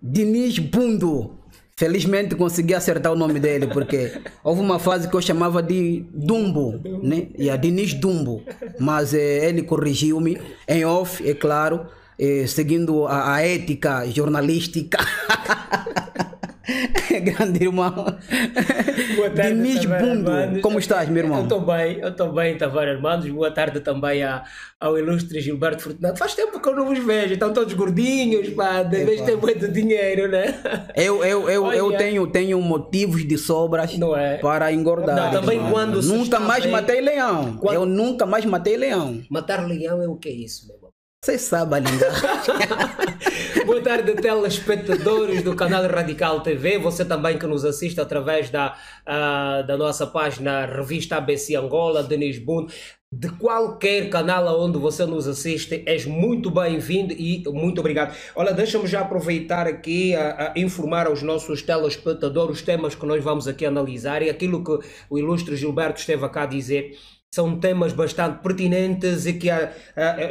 Diniz Bundo. Felizmente consegui acertar o nome dele, porque houve uma fase que eu chamava de Dumbo, né? E a Diniz Dumbo. Mas ele corrigiu-me em off, é claro, seguindo a ética jornalística. Grande irmão. Boa tarde, Diniz Bundo. Armandos. Como estás, meu irmão? Eu estou bem, Tavares Armandos. Boa tarde também ao ilustre Gilberto Fortunato. Faz tempo que eu não vos vejo, estão todos gordinhos, pá, de vez ter muito dinheiro, né? Eu tenho motivos de sobras Não é? para engordar. Não, também irmão. quando se Nunca está mais bem- matei leão. Quando- Eu nunca mais matei leão. Matar leão é o que é isso, meu irmão? Você sabe, linda. Boa tarde, telespectadores do canal Radical TV. Você também que nos assiste através da nossa página Revista ABC Angola, Diniz Bundo. De qualquer canal onde você nos assiste, és muito bem-vindo e muito obrigado. Olha, deixa-me já aproveitar aqui a informar aos nossos telespectadores os temas que nós vamos aqui analisar e aquilo que o ilustre Gilberto esteve cá a dizer. São temas bastante pertinentes e que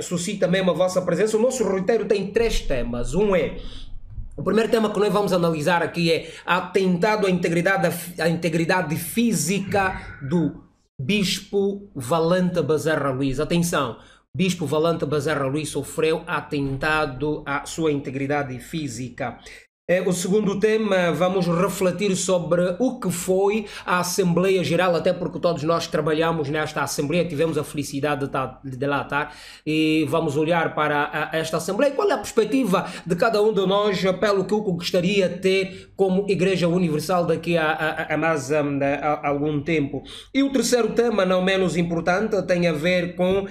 suscita mesmo a vossa presença. O nosso roteiro tem 3 temas. O primeiro tema que nós vamos analisar aqui é atentado à integridade física do Bispo Valente Bezerra Luís. Atenção, Bispo Valente Bezerra Luís sofreu atentado à sua integridade física. O segundo tema, vamos refletir sobre o que foi a Assembleia Geral, até porque todos nós trabalhamos nesta Assembleia, tivemos a felicidade de lá estar, e vamos olhar para esta Assembleia. Qual é a perspectiva de cada um de nós, pelo que eu gostaria de ter como Igreja Universal daqui a mais algum tempo. E o terceiro tema, não menos importante, tem a ver com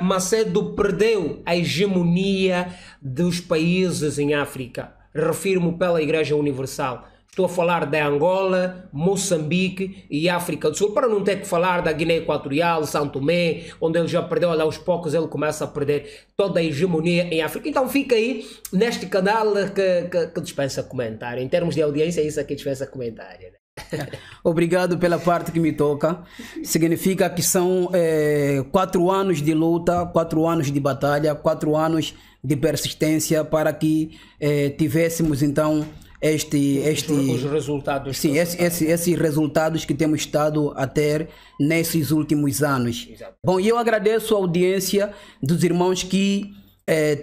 Macedo perdeu a hegemonia dos países em África. Refiro-me pela Igreja Universal. Estou a falar de Angola, Moçambique e África do Sul, para não ter que falar da Guiné Equatorial, São Tomé, onde ele já perdeu, olha, aos poucos ele começa a perder toda a hegemonia em África. Então fica aí neste canal que dispensa comentário. Em termos de audiência, isso aqui dispensa comentário. Né? Obrigado pela parte que me toca. Significa que são 4 anos de luta, 4 anos de batalha, 4 anos de persistência para que tivéssemos então os resultados. Sim, esses resultados que temos estado a ter nesses últimos anos. Exato. Bom, e eu agradeço a audiência dos irmãos que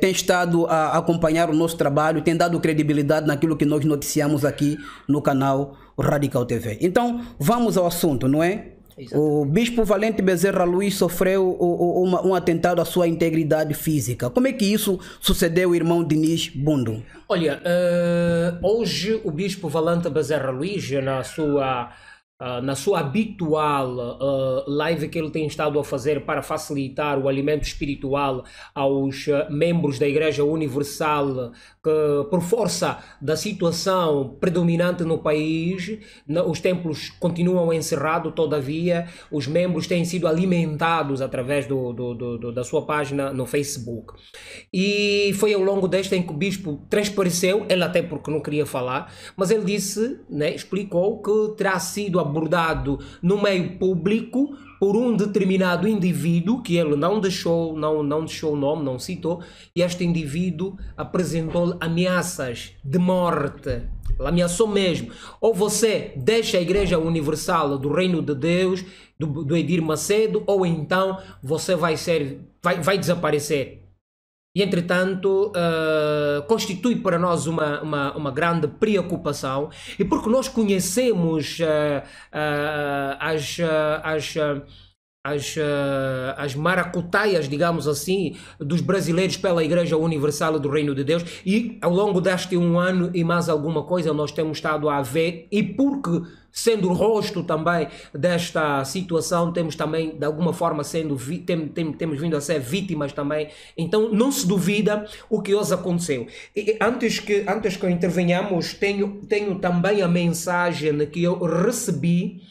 têm estado a acompanhar o nosso trabalho, têm dado credibilidade naquilo que nós noticiamos aqui no canal Radical TV. Então, vamos ao assunto, não é? Exato. O Bispo Valente Bezerra Luís sofreu um atentado à sua integridade física. Como é que isso sucedeu, irmão Diniz Bundo? Olha, hoje o Bispo Valente Bezerra Luís, na sua habitual live que ele tem estado a fazer para facilitar o alimento espiritual aos membros da Igreja Universal, que por força da situação predominante no país, os templos continuam encerrados, todavia os membros têm sido alimentados através da sua página no Facebook. E foi ao longo deste em que o Bispo transpareceu, ele até porque não queria falar, mas ele disse, né, explicou que terá sido abordado no meio público por um determinado indivíduo que ele não deixou o nome, não citou, e este indivíduo apresentou-lhe ameaças de morte. Ele ameaçou mesmo. Ou você deixa a Igreja Universal do Reino de Deus, do Edir Macedo, ou então você vai desaparecer. E, entretanto, constitui para nós uma grande preocupação, e porque nós conhecemos as maracutaias, digamos assim, dos brasileiros pela Igreja Universal do Reino de Deus, e ao longo deste 1 ano e mais alguma coisa nós temos estado a ver, e porque sendo o rosto também desta situação, temos também de alguma forma temos vindo a ser vítimas também. Então não se duvida o que hoje aconteceu. E antes que intervenhamos, tenho também a mensagem que eu recebi,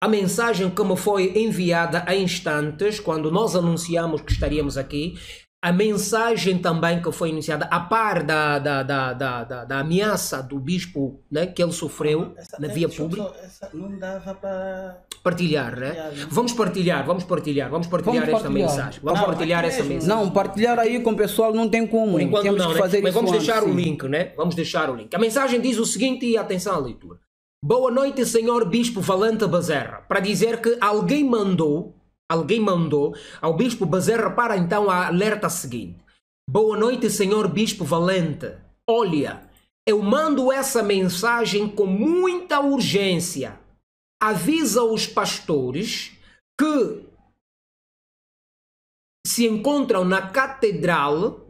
a mensagem que me foi enviada há instantes, quando nós anunciamos que estaríamos aqui. a mensagem também que foi anunciada, a par da ameaça do bispo, né, que ele sofreu na via pública. Não dava para partilhar, né? Vamos partilhar esta mensagem. Vamos partilhar essa mensagem. Não, partilhar aí com o pessoal não tem como. Por enquanto temos não, que fazer né? Mas isso vamos deixar antes, o link, né? Vamos deixar o link. A mensagem diz o seguinte, e atenção à leitura. Boa noite, senhor Bispo Valente Bezerra. Para dizer que alguém mandou ao Bispo Bezerra para então a alerta seguinte. Boa noite, senhor Bispo Valente. Olha, eu mando essa mensagem com muita urgência. Avisa os pastores que se encontram na catedral,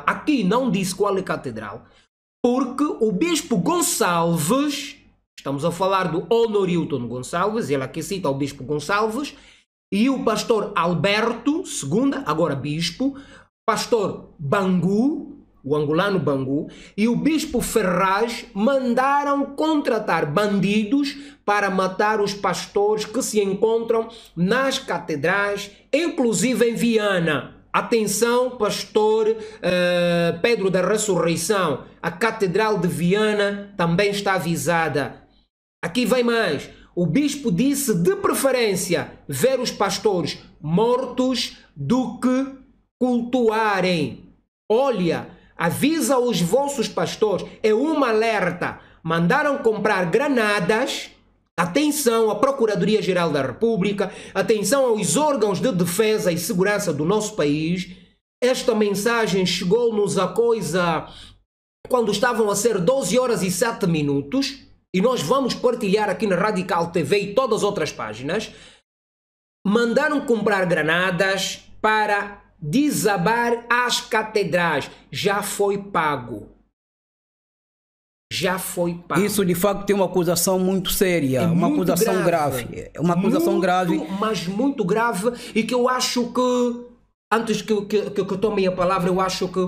aqui não disse qual é a catedral, porque o Bispo Gonçalves, estamos a falar do Honorilton Gonçalves, ele aqui cita o Bispo Gonçalves, e o pastor Alberto, segunda, agora bispo, pastor Bangu, o angolano Bangu, e o bispo Ferraz mandaram contratar bandidos para matar os pastores que se encontram nas catedrais, inclusive em Viana. Atenção, pastor Pedro da Ressurreição, a catedral de Viana também está avisada. Aqui vem mais. O bispo disse de preferência ver os pastores mortos do que cultuarem. Olha, avisa os vossos pastores, é uma alerta. Mandaram comprar granadas. Atenção à Procuradoria-Geral da República, atenção aos órgãos de defesa e segurança do nosso país. Esta mensagem chegou-nos a coisa quando estavam a ser 12 horas e 7 minutos. E nós vamos partilhar aqui na Radical TV e todas as outras páginas. Mandaram comprar granadas para desabar as catedrais. Já foi pago. Isso de facto tem uma acusação muito séria, uma acusação grave. É uma acusação grave. Mas muito grave, e que eu acho que, antes que eu tome a palavra, eu acho que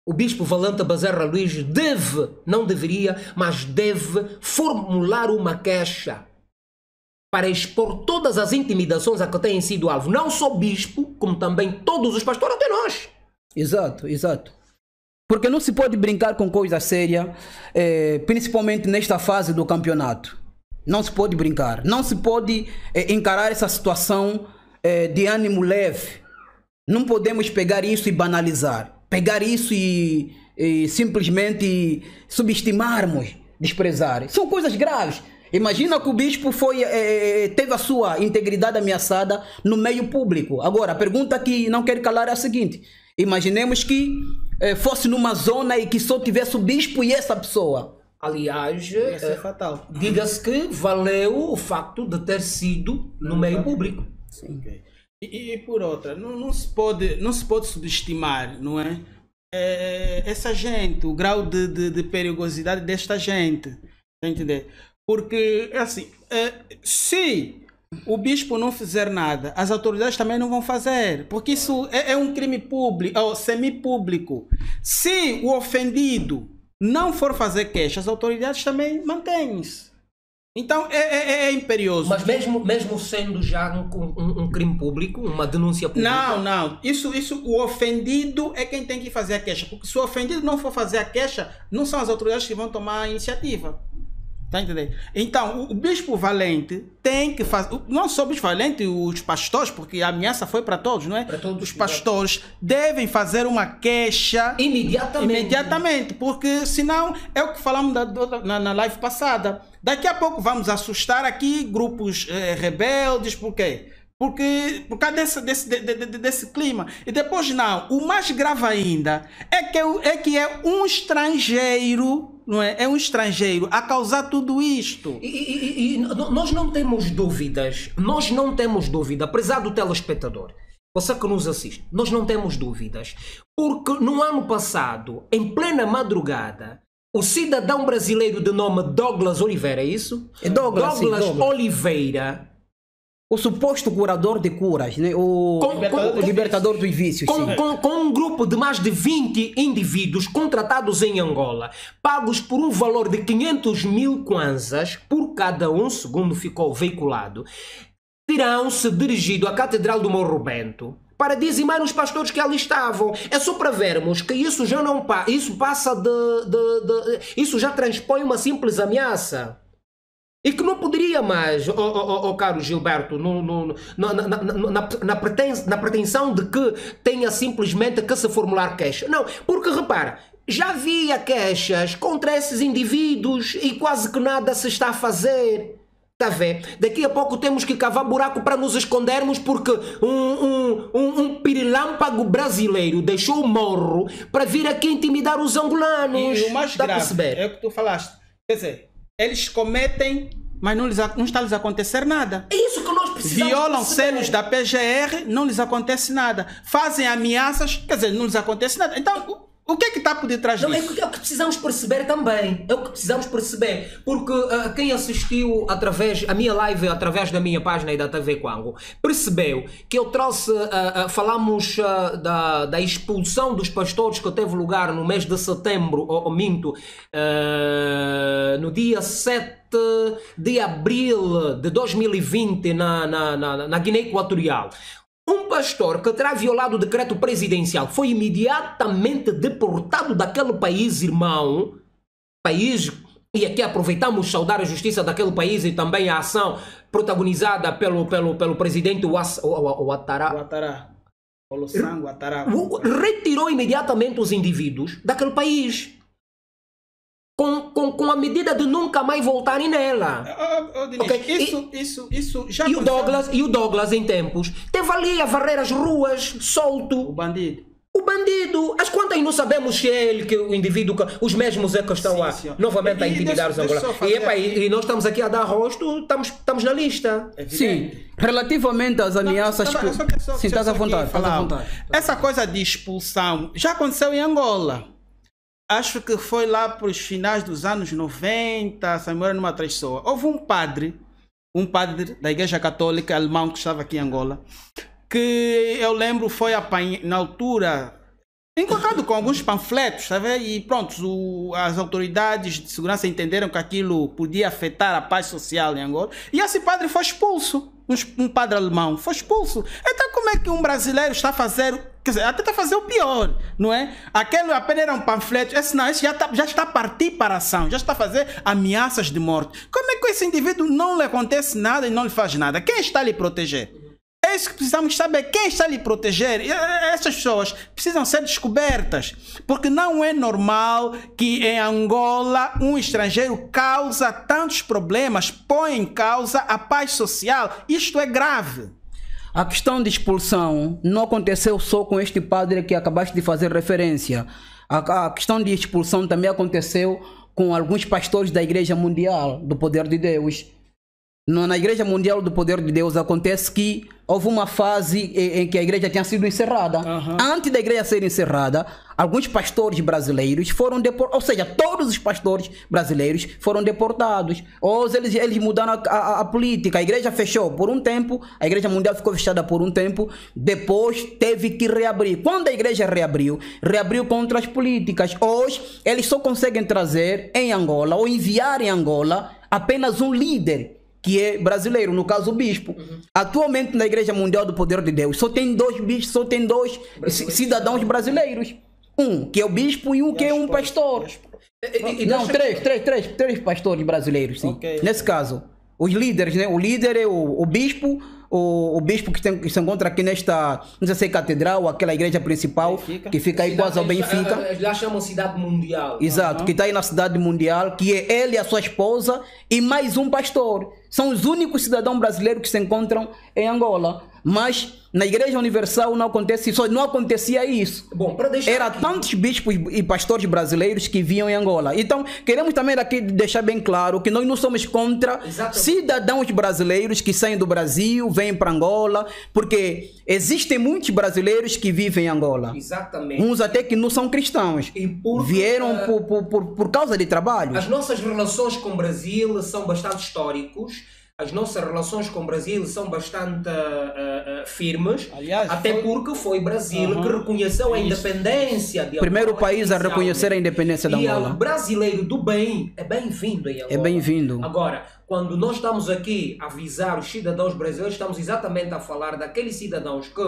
o Bispo Valente Bezerra Luís deve, não deveria, mas deve formular uma queixa para expor todas as intimidações a que têm sido alvo. Não só o Bispo, como também todos os pastores, até nós. Exato, exato. Porque não se pode brincar com coisa séria, principalmente nesta fase do campeonato. Não se pode brincar. Não se pode encarar essa situação de ânimo leve. Não podemos pegar isso e banalizar. Pegar isso e simplesmente subestimarmos, desprezar. São coisas graves. Imagina que o bispo teve a sua integridade ameaçada no meio público. Agora, a pergunta que não quero calar é a seguinte. Imaginemos que fosse numa zona e que só tivesse o bispo e essa pessoa. Aliás, é fatal. Diga-se que valeu o facto de ter sido no meio público. Sim. Okay. E por outra, não se pode subestimar, não é? Essa gente, o grau de perigosidade desta gente, tá entendendo? Porque, assim, se o bispo não fizer nada, as autoridades também não vão fazer, porque isso é um crime público, ou semipúblico. Se o ofendido não for fazer queixa, as autoridades também mantêm-se. Então é imperioso. Mas mesmo sendo já um crime público, uma denúncia pública? Não. Isso o ofendido é quem tem que fazer a queixa. Porque se o ofendido não for fazer a queixa, não são as autoridades que vão tomar a iniciativa. Tá entendendo? Então, o Bispo Valente tem que fazer... Não só o Bispo Valente, os pastores, porque a ameaça foi para todos, não é? Para todos. Os pastores devem fazer uma queixa... Imediatamente. Porque senão, é o que falamos na live passada. Daqui a pouco vamos assustar aqui grupos rebeldes. Por quê? Por causa desse clima. E depois não. O mais grave ainda é que é um estrangeiro... Não é? É um estrangeiro a causar tudo isto. E nós não temos dúvidas, prezado telespectador, você que nos assiste, nós não temos dúvidas, porque no ano passado, em plena madrugada, o cidadão brasileiro de nome Douglas Oliveira, é isso? É Douglas Oliveira, o suposto curador de curas, né? O libertador dos vícios. Com um grupo de mais de 20 indivíduos contratados em Angola, pagos por um valor de 500 mil kwanzas por cada um, segundo ficou veiculado. terão se dirigido à Catedral do Morro Bento para dizimar os pastores que ali estavam. É só para vermos que isso já não isso passa isso já transpõe uma simples ameaça. E que não poderia mais, caro Gilberto, na pretensão de que tenha simplesmente que se formular queixa. Não, porque repara, já havia queixas contra esses indivíduos e quase que nada se está a fazer. Está a ver? Daqui a pouco temos que cavar buraco para nos escondermos porque um pirilâmpago brasileiro deixou o morro para vir aqui intimidar os angolanos. E o mais grave é o que tu falaste. Quer dizer, eles cometem, mas não está lhes acontecer nada. É isso que nós precisamos. Violam selos da PGR, não lhes acontece nada. Fazem ameaças, quer dizer, não lhes acontece nada. Então, o que é que está por detrás disso? É o que precisamos perceber também. É o que precisamos perceber. Porque quem assistiu a minha live através da minha página e da TV Quango percebeu que eu trouxe, falamos da expulsão dos pastores que teve lugar no mês de setembro, ou minto, no dia 7 de abril de 2020 na Guiné Equatorial. Um pastor que terá violado o decreto presidencial foi imediatamente deportado daquele país, irmão. E aqui aproveitamos saudar a justiça daquele país e também a ação protagonizada pelo presidente Ouattara. Retirou imediatamente os indivíduos daquele país. Com a medida de nunca mais voltarem nela. Dinis, okay. Isso já e o Douglas, em tempos, teve ali a varrer as ruas, solto. O bandido. As quantas não sabemos se é ele, que o indivíduo, os mesmos é que estão novamente a intimidar os angolanos. E nós estamos aqui a dar rosto, estamos na lista. Sim, relativamente às ameaças... Sim, estás à vontade. Essa coisa de expulsão já aconteceu em Angola. Acho que foi lá para os finais dos anos 90, se memória numa traiçoa. Houve um padre da Igreja Católica alemão que estava aqui em Angola, que eu lembro foi na altura encontrado com alguns panfletos, sabe? E pronto, as autoridades de segurança entenderam que aquilo podia afetar a paz social em Angola. E esse padre foi expulso. Um padre alemão foi expulso. Então como é que um brasileiro está a fazer, quer dizer, até está a fazer o pior, não é? Aquele apenas era um panfleto, esse já está a partir para a ação, já está a fazer ameaças de morte. Como é que esse indivíduo não lhe acontece nada e não lhe faz nada? Quem está a lhe proteger? É isso que precisamos saber, quem está a lhe proteger. Essas pessoas precisam ser descobertas, porque não é normal que em Angola um estrangeiro causa tantos problemas, põe em causa a paz social. Isto é grave. A questão de expulsão não aconteceu só com este padre que acabaste de fazer referência. A questão de expulsão também aconteceu com alguns pastores da Igreja Mundial do Poder de Deus. Na Igreja Mundial do Poder de Deus acontece que houve uma fase em que a igreja tinha sido encerrada. Antes da igreja ser encerrada, alguns pastores brasileiros foram deportados, ou seja, todos os pastores brasileiros foram deportados. Ou eles mudaram a política. A igreja fechou por um tempo, a Igreja Mundial ficou fechada por um tempo, depois teve que reabrir. Quando a igreja reabriu com outras políticas. Hoje, eles só conseguem trazer em Angola, ou enviar em Angola, apenas um líder, que é brasileiro, no caso o bispo. Atualmente na Igreja Mundial do Poder de Deus só tem dois bispos, só tem dois cidadãos brasileiros. Um que é o bispo e um que é um pastor. Não, três pastores brasileiros, sim. Okay. Nesse caso, os líderes, né? O líder é o bispo, o bispo que se encontra aqui nesta, não sei se é catedral, aquela igreja principal, Benfica, que fica aí quase ao Benfica. Lá chamam Cidade Mundial. Exato, que está aí na Cidade Mundial, que é ele, a sua esposa e mais um pastor. São os únicos cidadãos brasileiros que se encontram em Angola. Mas na Igreja Universal não acontece isso, não acontecia isso. Bom, para deixar era aqui tantos bispos e pastores brasileiros que vinham em Angola. Então, queremos também aqui deixar bem claro que nós não somos contra cidadãos brasileiros que saem do Brasil, vêm para Angola, porque existem muitos brasileiros que vivem em Angola. Exatamente. Uns até que não são cristãos. Vieram por causa de trabalho. As nossas relações com o Brasil são bastante históricas. As nossas relações com o Brasil são bastante firmes. Aliás, até porque foi o Brasil que reconheceu a independência de Angola. Primeiro país a reconhecer a independência da Angola. E o brasileiro do bem é bem-vindo em Angola. É bem-vindo. Agora, quando nós estamos aqui a avisar os cidadãos brasileiros, estamos exatamente a falar daqueles cidadãos que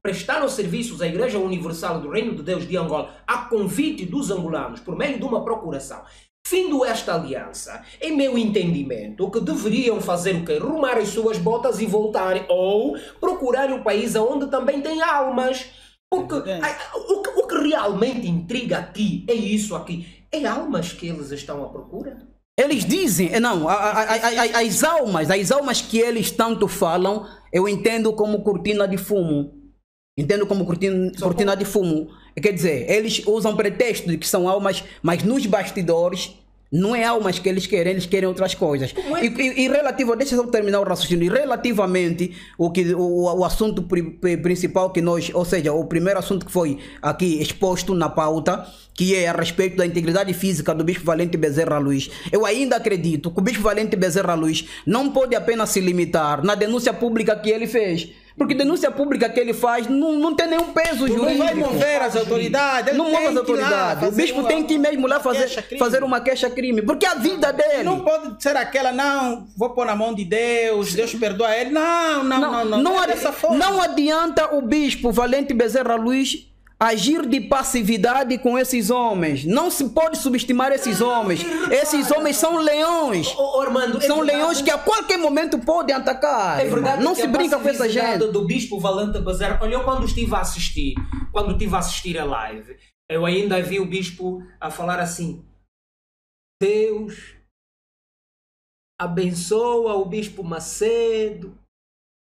prestaram serviços à Igreja Universal do Reino de Deus de Angola a convite dos angolanos por meio de uma procuração. Findo esta aliança, em meu entendimento, o que deveriam fazer o quê? Rumar as suas botas e voltarem, ou procurar um país onde também tem almas. Porque o que realmente intriga aqui é isso aqui. É almas que eles estão à procura? Eles dizem, não, as almas que eles tanto falam, eu entendo como cortina de fumo. Entendo como cortina de fumo. Quer dizer, eles usam pretexto de que são almas, mas nos bastidores não é almas que eles querem outras coisas. E relativo, deixa eu terminar o raciocínio, e relativamente o assunto principal que nós, ou seja, o primeiro assunto que foi aqui exposto na pauta, que é a respeito da integridade física do Bispo Valente Bezerra Luís, eu ainda acredito que o Bispo Valente Bezerra Luís não pode apenas se limitar na denúncia pública que ele fez. Porque denúncia pública que ele faz não tem nenhum peso jurídico. Não vai mover as autoridades. Não move as autoridades. O bispo tem que ir mesmo lá fazer uma queixa-crime. Porque a vida dele... Não pode ser aquela, não, vou pôr na mão de Deus, Deus perdoa ele. Não é dessa forma. Não adianta o bispo Valente Bezerra Luís agir de passividade com esses homens. Não se pode subestimar esses homens. Esses homens são leões. Armando, são leões que a qualquer momento podem atacar. É verdade. Não se brinca com essa gente. Do bispo Valente Bezerra. Olha, quando estive a assistir a live, eu ainda vi o bispo a falar assim: Deus abençoa o bispo Macedo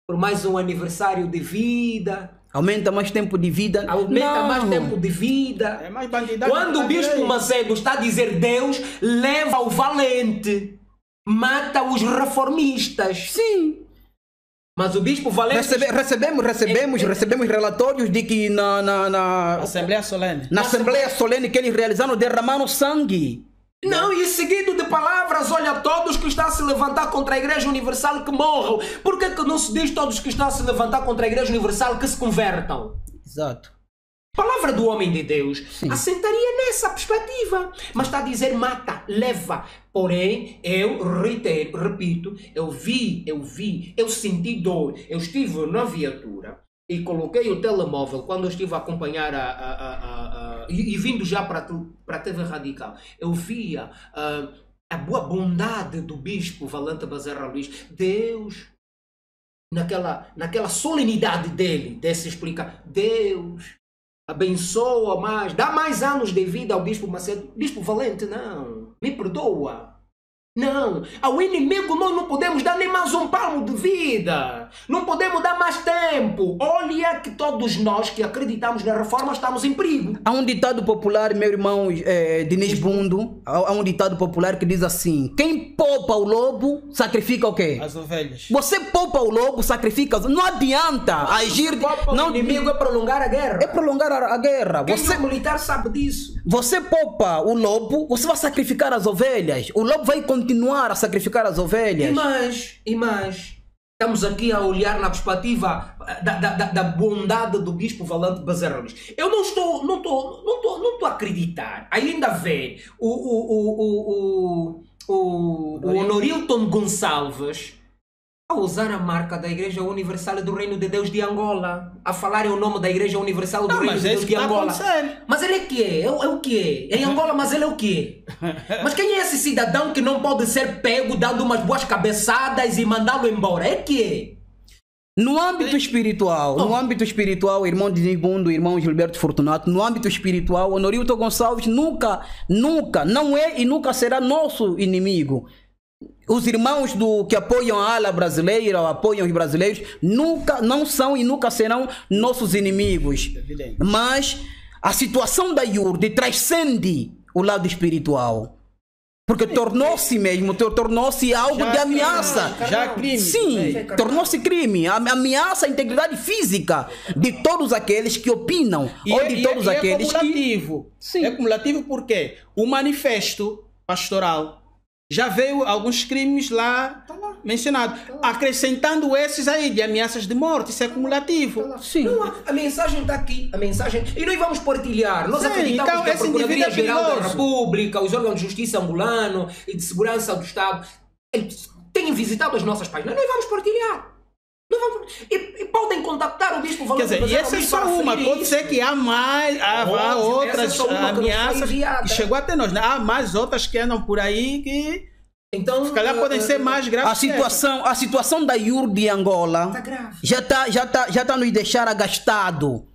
por mais um aniversário de vida. Aumenta mais tempo de vida. Mais tempo de vida. É mais bandidagem. Quando o bispo Macedo está a dizer Deus leva o valente, mata os reformistas. Sim. Mas o bispo Valente... Recebemos relatórios de que na Assembleia Solene. Na Assembleia Solene que eles realizaram, derramaram sangue. Não, e seguido de palavras, olha, todos que estão a se levantar contra a Igreja Universal que morram. Por que não se diz todos que estão a se levantar contra a Igreja Universal que se convertam? Exato. Palavra do homem de Deus. Sim. Assentaria nessa perspectiva. Mas está a dizer mata, leva. Porém, eu repito, eu senti dor. Eu estive na viatura e coloquei o telemóvel quando eu estive a acompanhar e vindo já para a TV Radical. Eu via a boa bondade do bispo Valente Bezerra Luís. Deus, naquela solenidade dele, desse explicar, Deus abençoa mais, dá mais anos de vida ao bispo Macedo. Bispo Valente, não, me perdoa. Não, ao inimigo nós não podemos dar nem mais um palmo de vida. Não podemos dar mais tempo. Olha que todos nós que acreditamos na reforma estamos em perigo. Há um ditado popular, meu irmão Dinis Bundo, há um ditado popular que diz assim: quem poupa o lobo, sacrifica o quê? As ovelhas. Você poupa o lobo, sacrifica... Não adianta agir... Não, o inimigo é prolongar a guerra. É prolongar a guerra. Quem é militar sabe disso. Você poupa o lobo, você vai sacrificar as ovelhas. O lobo vai continuar a sacrificar as ovelhas. E mais, estamos aqui a olhar na perspectiva da bondade do bispo Valente Bezerra Luís. Eu não estou a acreditar. Ainda vê o Honorilton Gonçalves a usar a marca da Igreja Universal do Reino de Deus de Angola, a falar o nome da Igreja Universal do Reino de Deus de Angola. Mas ele é que é? É o que é? Em Angola, mas ele é o que é? Mas quem é esse cidadão que não pode ser pego dando umas boas cabeçadas e mandá-lo embora? É que é? No âmbito espiritual, irmão Dinis Bundo, irmão Gilberto Fortunato, no âmbito espiritual, Honorilton Gonçalves nunca não é e nunca será nosso inimigo. Os irmãos que apoiam a ala brasileira, ou apoiam os brasileiros, não são e nunca serão nossos inimigos. Evidente. Mas a situação da IURD transcende o lado espiritual. Porque tornou-se algo de ameaça. Já crime. Sim, tornou-se crime. Ameaça a integridade física de todos aqueles que opinam. Ou de todos aqueles é cumulativo. Sim. É cumulativo porque o manifesto pastoral já veio alguns crimes lá mencionados. Acrescentando esses aí de ameaças de morte. Isso é cumulativo. Sim. Não, a mensagem está aqui. A mensagem... E nós vamos partilhar. Nós Sim, acreditamos então, que a esse indivíduo Procuradoria-Geral da perigoso. República, os órgãos de justiça angolano e de segurança do Estado, eles têm visitado as nossas páginas, nós vamos partilhar. E podem contactar o Bispo Valente. Quer dizer, e essa é só uma, pode ser que há mais, há outras ameaças que chegou até nós, né? Há mais outras que andam por aí que então, se calhar podem ser mais graves. A situação da Yurdi em Angola tá grave. já tá nos deixar agastado.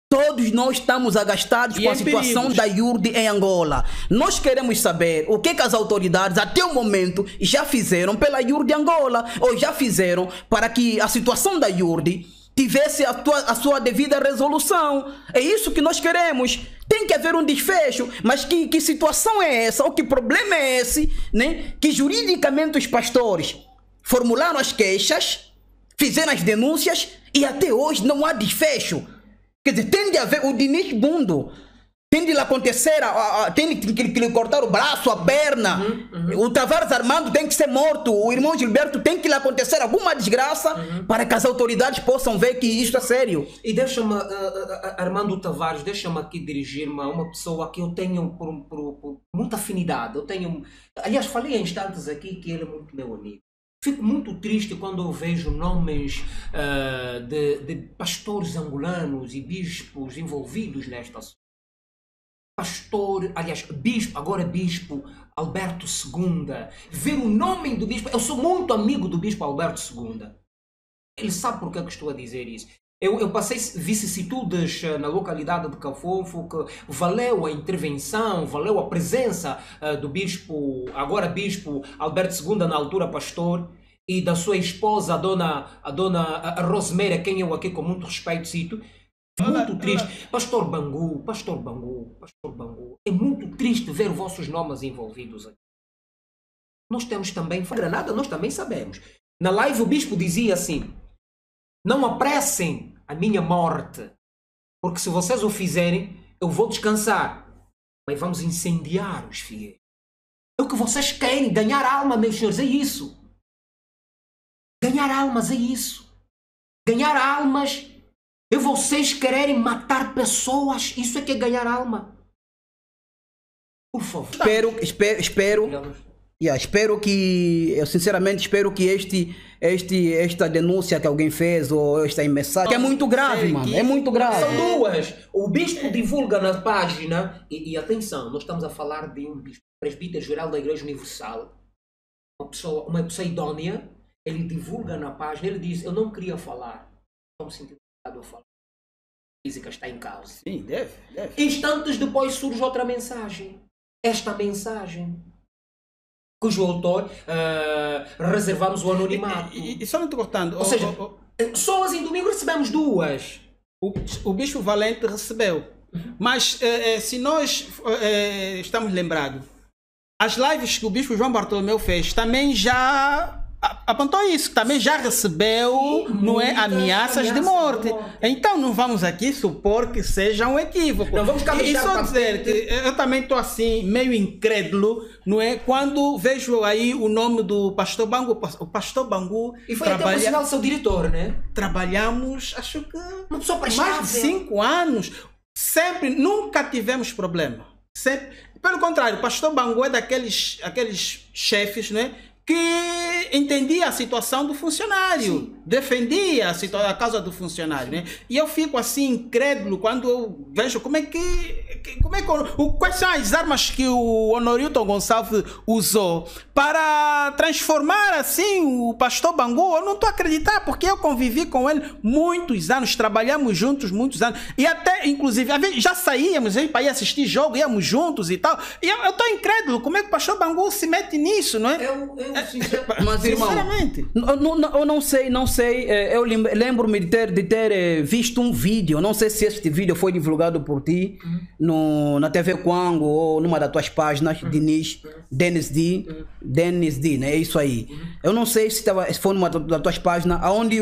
Todos nós estamos agastados com a situação da Yurdi em Angola. Nós queremos saber o que as autoridades, até o momento, já fizeram pela Yurdi Angola, ou já fizeram para que a situação da Yurdi tivesse a sua devida resolução. É isso que nós queremos. Tem que haver um desfecho. Mas que situação é essa? Ou que problema é esse, né? Que juridicamente os pastores formularam as queixas, fizeram as denúncias e até hoje não há desfecho. Quer dizer, tem de haver o Dinis Bundo, tem de lhe acontecer, tem que lhe cortar o braço, a perna, o Tavares Armando tem que ser morto, o irmão Gilberto tem que lhe acontecer alguma desgraça para que as autoridades possam ver que isto é sério. E deixa-me, Armando Tavares, deixa-me aqui dirigir-me a uma pessoa que eu tenho por muita afinidade. Aliás, falei há instantes aqui que ele é muito meu amigo. Fico muito triste quando eu vejo nomes de pastores angolanos e bispos envolvidos nesta situação. Bispo, agora Bispo Alberto II. Ver o nome do bispo, eu sou muito amigo do Bispo Alberto II. Ele sabe por que eu estou a dizer isso. Eu passei vicissitudes na localidade de Cafofo, que valeu a intervenção, valeu a presença do bispo, agora bispo Alberto II, na altura pastor, e da sua esposa, a dona Rosemary, quem eu aqui com muito respeito cito. Muito triste. Pastor Bangu, é muito triste ver vossos nomes envolvidos aqui. Nós temos também, Granada, nós também sabemos. Na live o bispo dizia assim: não apressem a minha morte, porque se vocês o fizerem, eu vou descansar, mas vamos incendiar os fiéis. É o que vocês querem, ganhar alma, meus senhores, é isso. Ganhar almas é isso. Ganhar almas é vocês quererem matar pessoas, isso é que é ganhar alma. Por favor. Espero que, eu sinceramente espero que esta denúncia que alguém fez, ou esta mensagem, que é muito grave, mano, é muito grave. São duas. O bispo divulga na página, e atenção, nós estamos a falar de um bispo, presbítero geral da Igreja Universal, uma pessoa idônea, ele divulga na página, ele diz: eu não queria falar, estou me sentindo a falar. A física está em causa. Sim, deve. Instantes depois surge outra mensagem. Esta mensagem, cujo autor reservamos o anonimato. E só não estou cortando. Ou seja, só assim domingo recebemos duas. O Bispo Valente recebeu. Mas se nós estamos lembrados, as lives que o Bispo João Bartolomeu fez também já apontou isso, também já recebeu, não é, ameaças de morte. Então não vamos aqui supor que seja um equívoco. Não vamos e só dizer que eu também estou assim meio incrédulo, não é, quando vejo aí o nome do pastor Bangu. O pastor Bangu e foi até por sinal seu diretor, né? Trabalhamos, acho que mais de 5 anos, sempre, nunca tivemos problema. Sempre, pelo contrário, o pastor Bangu é aqueles chefes, né, que entendia a situação do funcionário. Sim. Defendia a causa do funcionário, né? E eu fico assim incrédulo quando eu vejo quais são as armas que o Honorilton Gonçalves usou para transformar assim o pastor Bangu. Eu não estou a acreditar, porque eu convivi com ele muitos anos, trabalhamos juntos muitos anos, e até inclusive já saíamos para ir assistir jogo, íamos juntos e tal, e eu estou incrédulo, como é que o pastor Bangu se mete nisso, não é? Mas irmão, eu não sei, eu lembro-me de ter visto um vídeo, não sei se este vídeo foi divulgado por ti na TV Quango ou numa das tuas páginas, Dennis D, né? É isso aí. Eu não sei se foi numa das tuas páginas, onde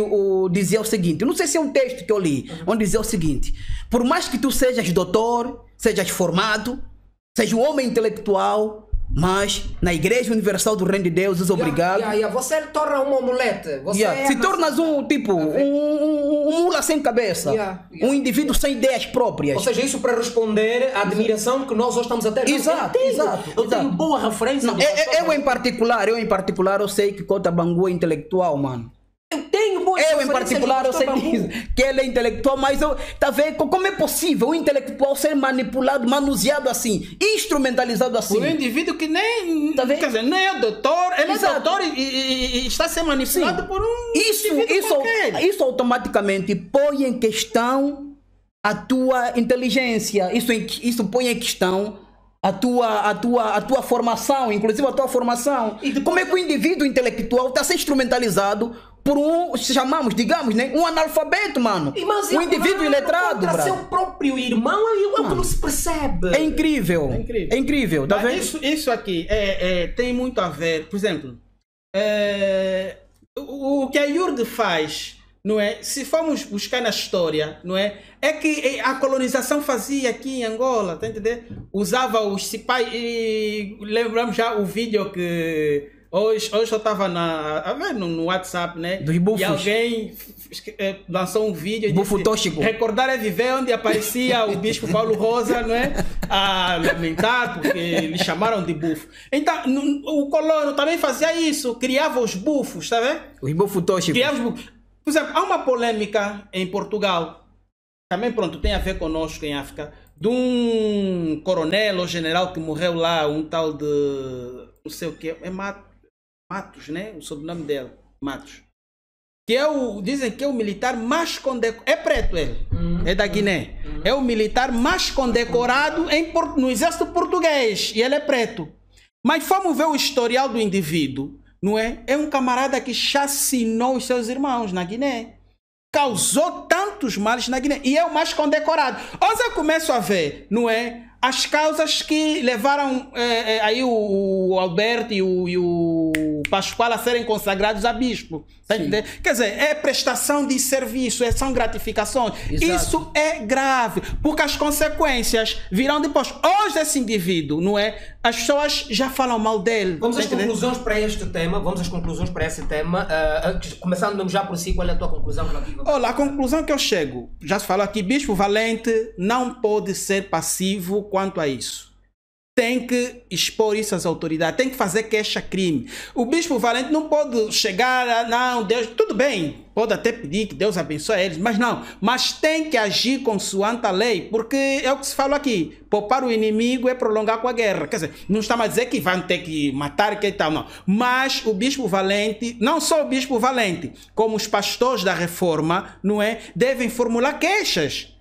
dizia o seguinte, não sei se é um texto que eu li, onde dizia o seguinte: por mais que tu sejas doutor, sejas formado, seja um homem intelectual, Mas na Igreja Universal do Reino de Deus és obrigado. Você torna uma omelete. Você Se tornas um tipo, um mula sem cabeça. Um indivíduo sem ideias próprias. Ou seja, isso para responder à admiração que nós hoje estamos a ter. Exato. Eu tenho boa referência. Não, eu em particular, eu sei que Cota Bangu é intelectual, mano. Eu em particular, eu sei que ele é intelectual, mas tá vendo como é possível o intelectual ser manipulado, manuseado assim, instrumentalizado assim? Por um indivíduo que nem, tá vendo? Quer dizer, nem é doutor, ele é doutor e está a ser manipulado por um isso automaticamente põe em questão a tua inteligência, isso põe em questão a tua formação, inclusive a tua formação. Como é que o indivíduo intelectual está a ser instrumentalizado por chamamos, digamos, né, um analfabeto, mano. Um indivíduo iletrado, contra seu próprio irmão é o que não se percebe. É incrível. É incrível, tá vendo? Isso aqui tem muito a ver, por exemplo, o que a Yurd faz, não é? Se formos buscar na história, não é? É que a colonização fazia aqui em Angola, tá entendendo? Usava os cipais e lembramos já o vídeo que hoje eu estava no WhatsApp, né? Dos bufos. E alguém lançou um vídeo e bufo disse, tóxico. recordar é viver, onde aparecia o bispo Paulo Rosa, não é? A lamentar porque lhe chamaram de bufo. Então, o colono também fazia isso, criava os bufos, tá vendo? Os bufos tóxicos. Criava os bufos. Por exemplo, há uma polêmica em Portugal, também pronto, tem a ver conosco em África, de um coronel ou general que morreu lá, um tal de, não sei o que, é Matos, né? O sobrenome dele, Matos. Que dizem que é o militar mais condecorado, é preto ele, é da Guiné. É o militar mais condecorado no exército português, e ele é preto. Mas fomos ver o historial do indivíduo, não é? É um camarada que chacinou os seus irmãos na Guiné. Causou tantos males na Guiné. E é o mais condecorado. Hoje eu começo a ver, não é? As causas que levaram aí o Alberto e o Pascoal a serem consagrados a bispo. Tá entendendo? Quer dizer, é prestação de serviço, são gratificações. Exato. Isso é grave, porque as consequências virão depois. Hoje esse indivíduo, não é? As pessoas já falam mal dele. Vamos às conclusões para este tema. Vamos às conclusões para esse tema. Começando já por si, qual é a tua conclusão relativa? Olha, a conclusão que eu chego, já se falou aqui, Bispo Valente não pode ser passivo quanto a isso. Tem que expor isso às autoridades, tem que fazer queixa-crime. O Bispo Valente não pode chegar não, Deus, tudo bem, pode até pedir que Deus abençoe eles, mas tem que agir consoante a lei, porque é o que se fala aqui, poupar o inimigo é prolongar com a guerra. Quer dizer, não estamos a dizer que vão ter que matar que tal, não. Mas o Bispo Valente, não só o Bispo Valente, como os pastores da Reforma, não é, devem formular queixas.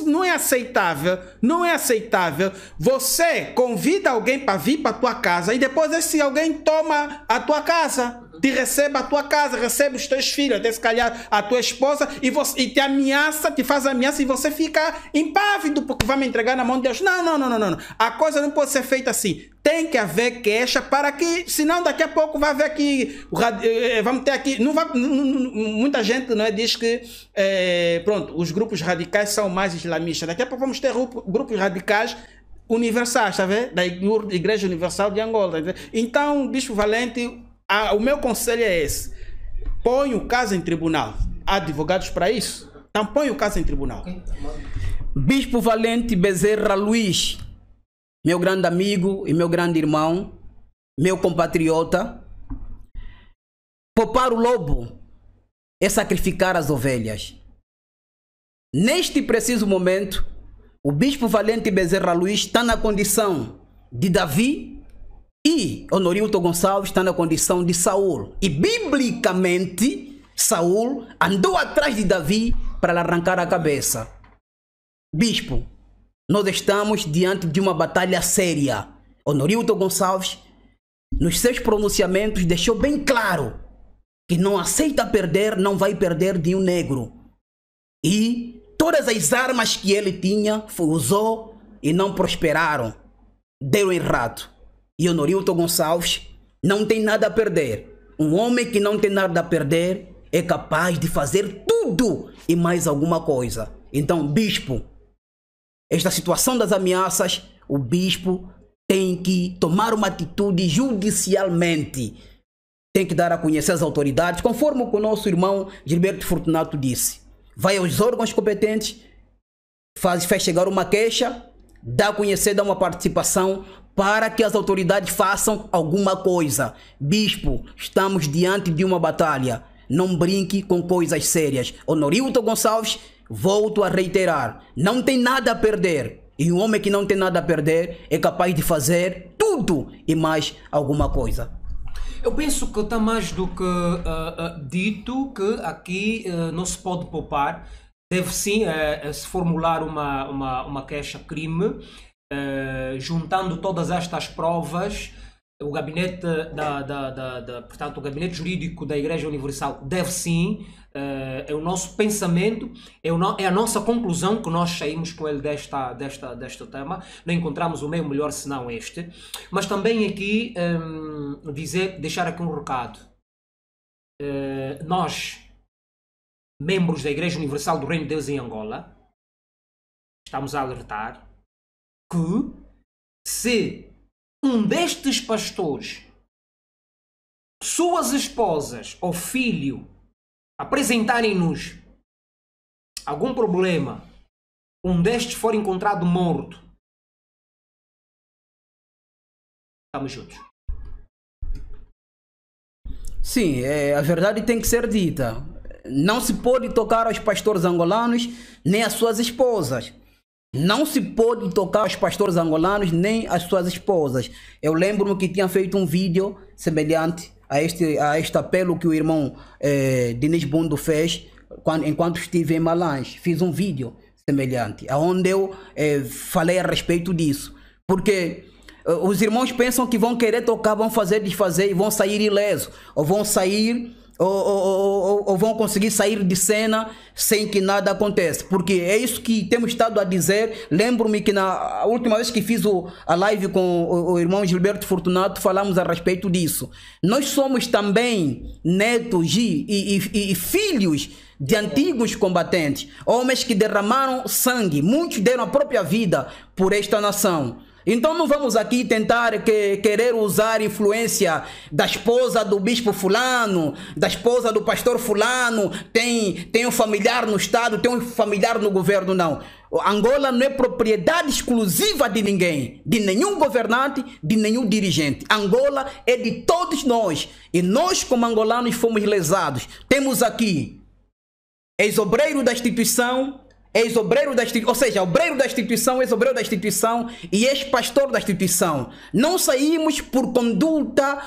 Não é aceitável. Não é aceitável. Você convida alguém para vir para a tua casa e depois esse alguém toma a tua casa, te recebe a tua casa, recebe os teus filhos, até se calhar a tua esposa e te ameaça, te faz ameaça e você fica impávido porque vai me entregar na mão de Deus. Não. A coisa não pode ser feita assim. Tem que haver queixa para que, senão daqui a pouco vai haver aqui, vamos ter aqui, muita gente, não é, diz que pronto, os grupos radicais são mais islamistas. Daqui a pouco vamos ter grupos radicais universais, tá vendo? Da Igreja Universal de Angola. Tá, então, Bispo Valente, o meu conselho é esse: põe o caso em tribunal. Há advogados para isso? Então põe o caso em tribunal. Bispo Valente Bezerra Luís, meu grande amigo e meu grande irmão, meu compatriota, poupar o lobo é sacrificar as ovelhas. Neste preciso momento, o Bispo Valente Bezerra Luís está na condição de Davi e Honorilton Gonçalves está na condição de Saul. E biblicamente, Saul andou atrás de Davi para lhe arrancar a cabeça. Bispo, nós estamos diante de uma batalha séria. Honorilton Gonçalves, nos seus pronunciamentos, deixou bem claro que não aceita perder, não vai perder de um negro. E todas as armas que ele tinha, usou e não prosperaram. Deram errado. E Honorilton Gonçalves não tem nada a perder. Um homem que não tem nada a perder é capaz de fazer tudo e mais alguma coisa. Então, bispo, esta situação das ameaças, o bispo tem que tomar uma atitude judicialmente. Tem que dar a conhecer as autoridades, conforme o nosso irmão Gilberto Fortunato disse. Vai aos órgãos competentes, faz chegar uma queixa, dá a conhecer, dá uma participação para que as autoridades façam alguma coisa. Bispo, estamos diante de uma batalha. Não brinque com coisas sérias. Honorilton Gonçalves, volto a reiterar, não tem nada a perder. E um homem que não tem nada a perder é capaz de fazer tudo e mais alguma coisa. Eu penso que está mais do que dito que aqui não se pode poupar. Deve sim se formular uma queixa-crime, juntando todas estas provas. O gabinete, portanto, o gabinete jurídico da Igreja Universal deve sim, é o nosso pensamento, é a nossa conclusão que nós saímos com ele deste tema. Não encontramos o meio melhor senão este. Mas também aqui deixar aqui um recado. Nós, membros da Igreja Universal do Reino de Deus em Angola, estamos a alertar que se um destes pastores, suas esposas ou filho apresentarem-nos algum problema, um destes for encontrado morto, estamos juntos. Sim, a verdade tem que ser dita. Não se pode tocar aos pastores angolanos nem às suas esposas. Não se pode tocar aos pastores angolanos nem às suas esposas. Eu lembro-me que tinha feito um vídeo semelhante a este apelo que o irmão Dinis Bundo fez enquanto estive em Malange. Fiz um vídeo semelhante, onde eu falei a respeito disso. Porque os irmãos pensam que vão querer tocar, vão fazer, desfazer e vão sair ilesos. Ou vão sair... Ou vão conseguir sair de cena sem que nada aconteça. Porque é isso que temos estado a dizer. Lembro-me que na última vez que fiz a live com o irmão Gilberto Fortunato, falamos a respeito disso. Nós somos também netos e filhos de antigos combatentes. Homens que derramaram sangue. Muitos deram a própria vida por esta nação. Então não vamos aqui tentar querer usar influência da esposa do bispo fulano, da esposa do pastor fulano, tem um familiar no Estado, tem um familiar no governo, não. Angola não é propriedade exclusiva de ninguém, de nenhum governante, de nenhum dirigente. Angola é de todos nós. E nós, como angolanos, fomos lesados. Temos aqui ex-obreiro da instituição, ex-obreiro da instituição, ou seja, obreiro da instituição, ex-obreiro da instituição e ex-pastor da instituição. Não saímos por conduta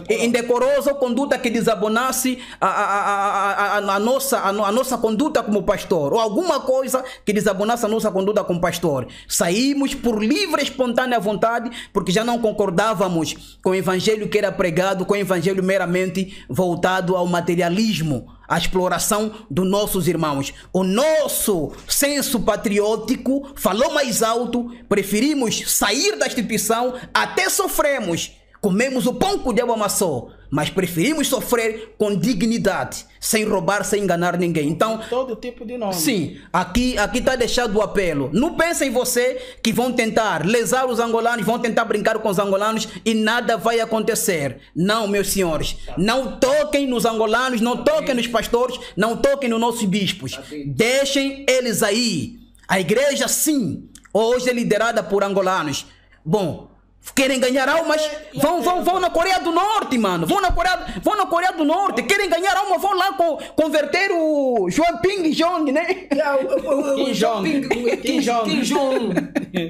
indecorosa ou conduta que desabonasse a nossa conduta como pastor, ou alguma coisa que desabonasse a nossa conduta como pastor. Saímos por livre e espontânea vontade, porque já não concordávamos com o evangelho que era pregado, com o evangelho meramente voltado ao materialismo, a exploração dos nossos irmãos. O nosso senso patriótico falou mais alto, preferimos sair da instituição, até sofremos, comemos o pão que o diabo amassou, mas preferimos sofrer com dignidade, sem roubar, sem enganar ninguém. Então, todo tipo de nome. Sim, aqui está deixado o apelo. Não pensem você que vão tentar lesar os angolanos, vão tentar brincar com os angolanos e nada vai acontecer. Não, meus senhores, não toquem nos angolanos, não toquem nos pastores, não toquem nos nossos bispos. Deixem eles aí. A igreja, sim, hoje é liderada por angolanos. Bom, querem ganhar almas, vão na Coreia do Norte, mano. Vão na Coreia do Norte. Querem ganhar almas, vão lá converter o João Ping Jong, né? Kim Jong.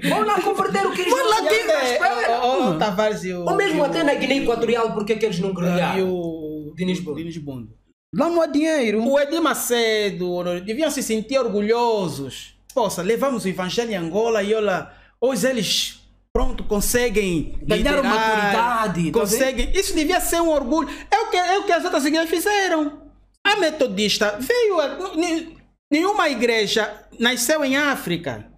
Vão lá converter o Kim Jong. Tavares ou mesmo até na Guiné Equatorial, porque é que eles não criaram? E o Dinis Bundo. Lá não há dinheiro. O Edir Macedo deviam se sentir orgulhosos. Poxa, levamos o evangelho em Angola e olha, hoje eles... Pronto, conseguem ganhar maturidade. Conseguem. Isso devia ser um orgulho. É o que as outras igrejas fizeram. A metodista veio. Nenhuma igreja nasceu em África.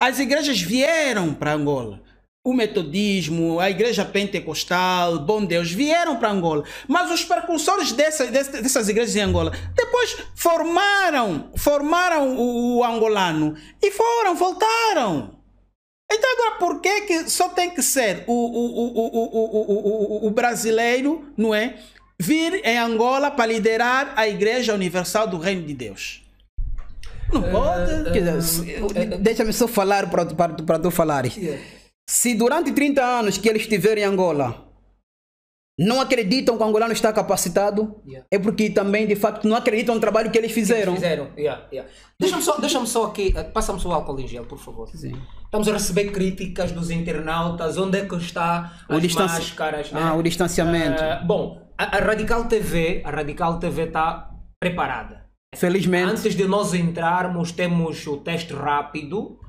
As igrejas vieram para Angola. O metodismo, a igreja pentecostal, bom Deus, vieram para Angola. Mas os precursores dessas igrejas em Angola depois formaram o angolano e voltaram. Então agora, por que que só tem que ser o brasileiro, não é? Vir em Angola para liderar a Igreja Universal do Reino de Deus? Não pode. Quer dizer, deixa-me só falar para tu falares. Se durante 30 anos que eles estiverem em Angola não acreditam que o angolano está capacitado, é porque também, de facto, não acreditam no trabalho que eles fizeram. Deixa-me só aqui, passa-me só o álcool em gel, por favor. Sim. Estamos a receber críticas dos internautas, onde é que está as máscaras, né? O distanciamento. Bom, a Radical TV está preparada. Felizmente. Antes de nós entrarmos, temos o teste rápido.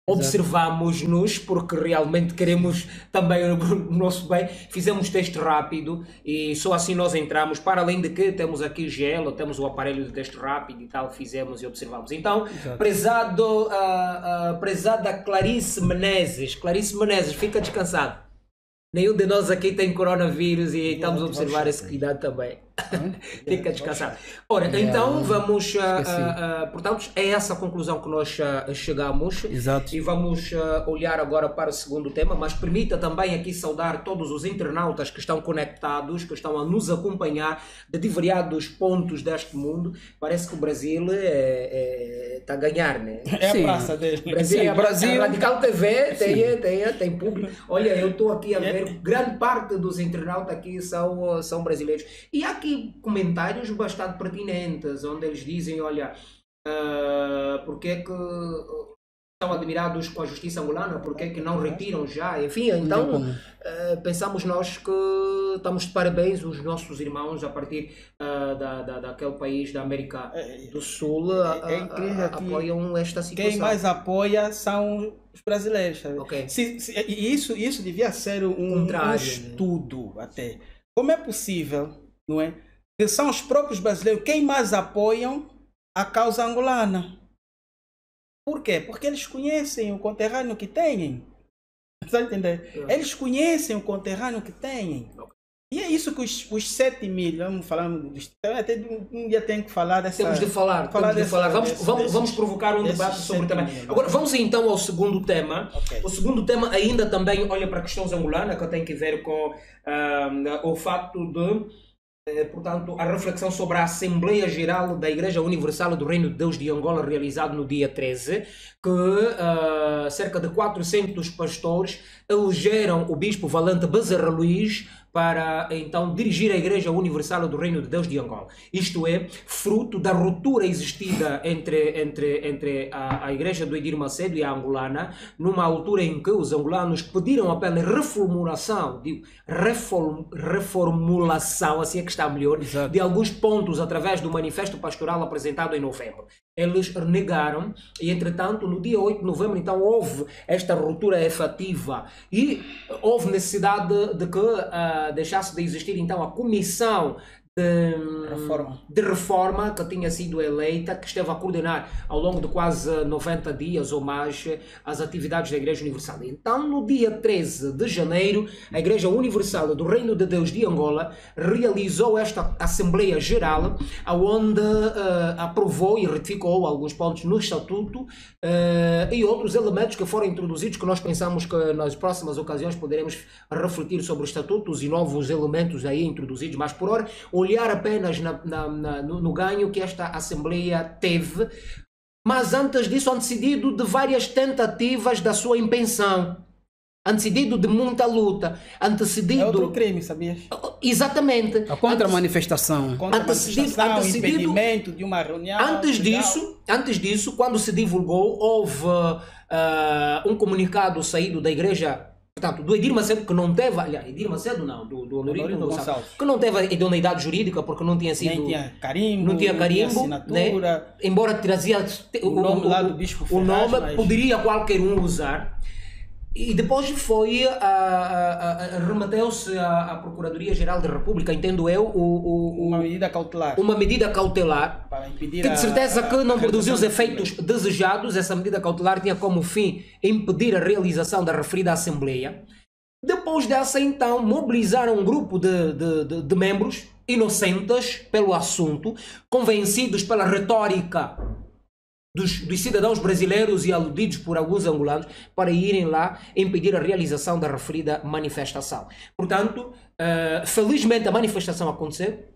Observamos-nos porque realmente queremos também o nosso bem. Fizemos teste rápido e só assim nós entramos. Para além de que temos aqui gelo, temos o aparelho de teste rápido e tal, fizemos e observamos. Então, prezada Clarice Menezes, fica descansado. Nenhum de nós aqui tem coronavírus e estamos a observar esse cuidado também. Fica descansado. Ora, então vamos, portanto, é essa a conclusão que nós chegamos. Exato. E vamos olhar agora para o segundo tema, mas permita também aqui saudar todos os internautas que estão conectados, que estão a nos acompanhar de variados pontos deste mundo. Parece que o Brasil está a ganhar, né? É a praça dele. Brasil. A Radical TV tem público. Olha, eu estou aqui a ver, grande parte dos internautas aqui são brasileiros. E há aqui comentários bastante pertinentes, onde eles dizem, olha, porque é que estão admirados com a justiça angolana, porque é que não retiram já, enfim, então pensamos nós que estamos de parabéns os nossos irmãos a partir daquele país da América do Sul, apoiam esta situação. Quem mais apoia são os brasileiros. Okay. E isso devia ser um estudo até. Como é possível, não é? Que são os próprios brasileiros quem mais apoiam a causa angolana. Por quê? Porque eles conhecem o conterrâneo que têm. Está a entender? Eles conhecem o conterrâneo que têm. E é isso que os 7 mil, vamos falar, até um dia tem que falar dessa... Temos de falar. Vamos provocar um debate sobre o tema. Agora, vamos então ao segundo tema. Okay. O segundo tema ainda também olha para questões angolanas, que tem que ver com o facto de... portanto, a reflexão sobre a Assembleia Geral da Igreja Universal do Reino de Deus de Angola, realizado no dia 13, que cerca de 400 pastores elegeram o bispo Valente Bezerra Luís para então dirigir a Igreja Universal do Reino de Deus de Angola. Isto é, fruto da ruptura existida entre a Igreja do Edir Macedo e a angolana, numa altura em que os angolanos pediram apenas reformulação, assim é que está melhor, exato, de alguns pontos através do manifesto pastoral apresentado em novembro. Eles negaram e, entretanto, no dia 8 de novembro, então, houve esta ruptura efetiva e houve necessidade de que deixasse de existir, então, a comissão de reforma que tinha sido eleita, que esteve a coordenar ao longo de quase 90 dias ou mais as atividades da Igreja Universal. Então, no dia 13 de janeiro, a Igreja Universal do Reino de Deus de Angola realizou esta Assembleia Geral, onde aprovou e retificou alguns pontos no Estatuto e outros elementos que foram introduzidos, que nós pensamos que nas próximas ocasiões poderemos refletir sobre os Estatutos e novos elementos aí introduzidos, mas por hora olhar apenas no ganho que esta Assembleia teve, mas antes disso antecedido de várias tentativas da sua impensão, antecedido de muita luta, antecedido... É outro crime, sabias? Exatamente. A contra-manifestação. Antecedido impedimento de uma reunião... Antes disso, quando se divulgou, houve um comunicado saído da Igreja... Portanto, do Edir Macedo, que não teve, aliás, Edir Macedo não, do Honorino Gonçalves, que não teve idoneidade jurídica porque não tinha sido... Nem tinha carimbo, não tinha assinatura, né? Embora trazia o nome lá do Bispo Ferraz, o nome, mas... poderia qualquer um usar. E depois foi, remeteu-se à Procuradoria-Geral da República, entendo eu, uma medida cautelar. Uma medida cautelar, para impedir que de certeza que não produziu os efeitos desejados. Essa medida cautelar tinha como fim impedir a realização da referida Assembleia. Depois dessa, então, mobilizaram um grupo de membros inocentes pelo assunto, convencidos pela retórica dos cidadãos brasileiros e aludidos por alguns angolanos para irem lá impedir a realização da referida manifestação. Portanto, felizmente a manifestação aconteceu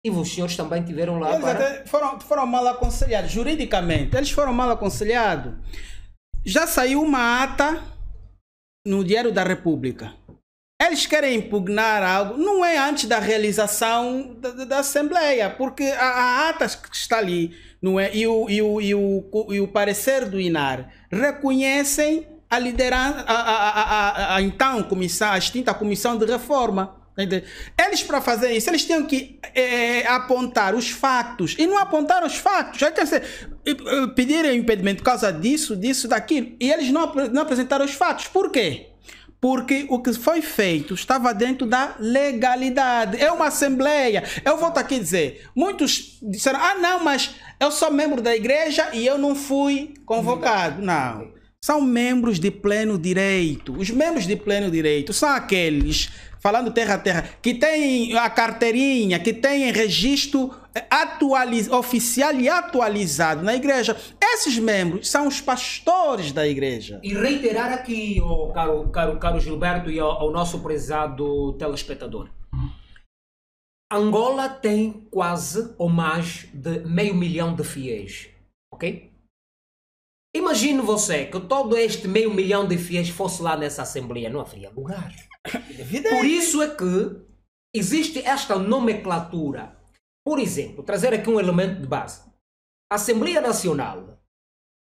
e os senhores também tiveram lá eles até foram mal aconselhados, juridicamente, eles foram mal aconselhados. Já saiu uma ata no Diário da República. Eles querem impugnar algo, não é antes da realização da Assembleia, porque a ata que está ali, não é? E o parecer do INAR reconhecem a liderança, então comissão, a extinta comissão de reforma. Eles, para fazer isso, eles tinham que apontar os factos, e não apontaram os factos. Pediram impedimento por causa disso, daquilo, e eles não apresentaram os fatos. Por quê? Porque o que foi feito estava dentro da legalidade. É uma assembleia. Eu volto aqui a dizer, muitos disseram, não, mas eu sou membro da igreja e eu não fui convocado. Não. São membros de pleno direito. Os membros de pleno direito são aqueles, falando terra a terra, que têm a carteirinha, que têm registro oficial e atualizado na igreja. Esses membros são os pastores da igreja. E reiterar aqui, caro Gilberto, e ao nosso prezado telespectador. Angola tem quase ou mais de 500 mil de fiéis. Ok? Imagine você que todo este 500 mil de fiéis fosse lá nessa assembleia. Não haveria lugar. Por isso é que existe esta nomenclatura. Por exemplo, trazer aqui um elemento de base. A Assembleia Nacional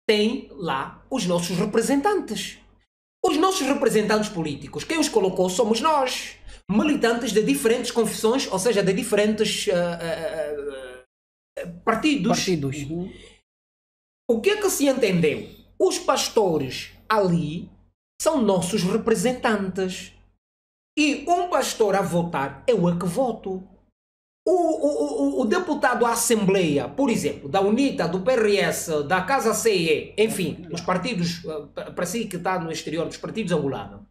tem lá os nossos representantes. Os nossos representantes políticos, quem os colocou somos nós. Militantes de diferentes confissões, ou seja, de diferentes partidos. O que é que se entendeu? Os pastores ali são nossos representantes. E um pastor a votar, eu é que voto. O deputado à Assembleia, por exemplo, da UNITA, do PRS, da Casa CE, enfim, os partidos, para si que está no exterior, dos partidos angolanos,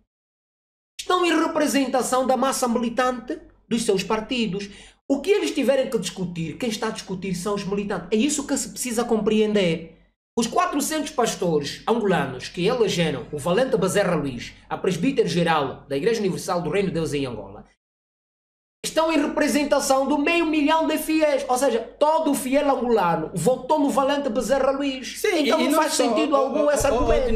estão em representação da massa militante dos seus partidos. O que eles tiverem que discutir, quem está a discutir são os militantes. É isso que se precisa compreender. Os 400 pastores angolanos que elegeram o Valente Bezerra Luís a presbítero-geral da Igreja Universal do Reino de Deus em Angola estão em representação do 500 mil de fiéis. Ou seja, todo o fiel angolano votou no Valente Bezerra Luís. Sim, então não faz sentido algum essa argumento.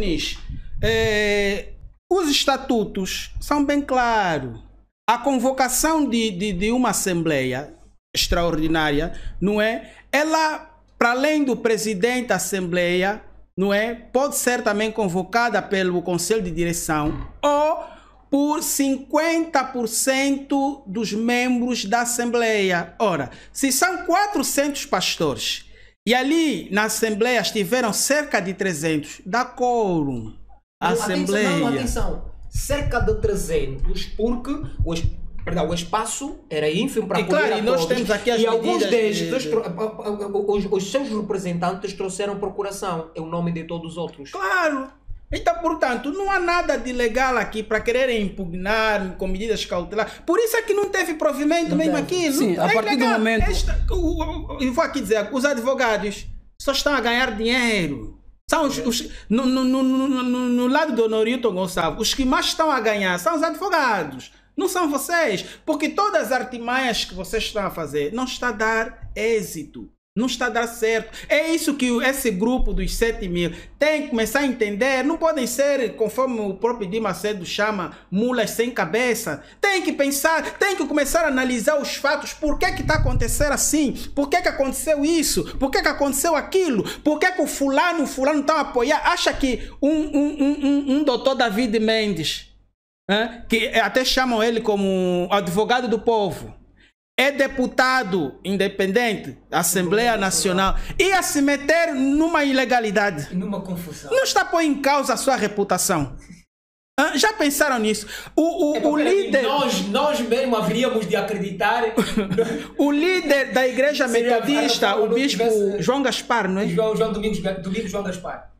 Os estatutos são bem claros. A convocação de uma assembleia extraordinária, não é? Ela, para além do presidente da assembleia, não é? Pode ser também convocada pelo conselho de direção ou por 50% dos membros da assembleia. Ora, se são 400 pastores e ali na assembleia estiveram cerca de 300, dá quórum. A assembleia. Atenção, cerca de 300, porque o espaço era ínfimo para poder claro, e nós temos aqui as alguns destes, os seus representantes trouxeram procuração, é o nome de todos os outros. Claro. Então, portanto, não há nada de legal aqui para quererem impugnar com medidas cautelares. Por isso é que não teve provimento mesmo aqui. Sim, a partir do momento... Eu vou aqui dizer, os advogados só estão a ganhar dinheiro. São no lado do Norito Gonçalves, os que mais estão a ganhar são os advogados. Não são vocês. Porque todas as artimanhas que vocês estão a fazer não está a dar êxito. Não está a dar certo. É isso que esse grupo dos 7 mil tem que começar a entender. Não podem ser, conforme o próprio Di Macedo chama, mulas sem cabeça. Tem que pensar, tem que começar a analisar os fatos. Por que está acontecendo assim? Por que aconteceu isso? Por que aconteceu aquilo? Por que o fulano está a apoiar? Acha que um doutor David Mendes, que até chamam ele como advogado do povo, é deputado independente, Assembleia Nacional, ia se meter numa ilegalidade, numa confusão. Não está a pôr em causa a sua reputação. Já pensaram nisso? O líder... Nós mesmo haveríamos de acreditar... O líder da igreja metodista, o bispo João Gaspar, não é? Domingos João Gaspar.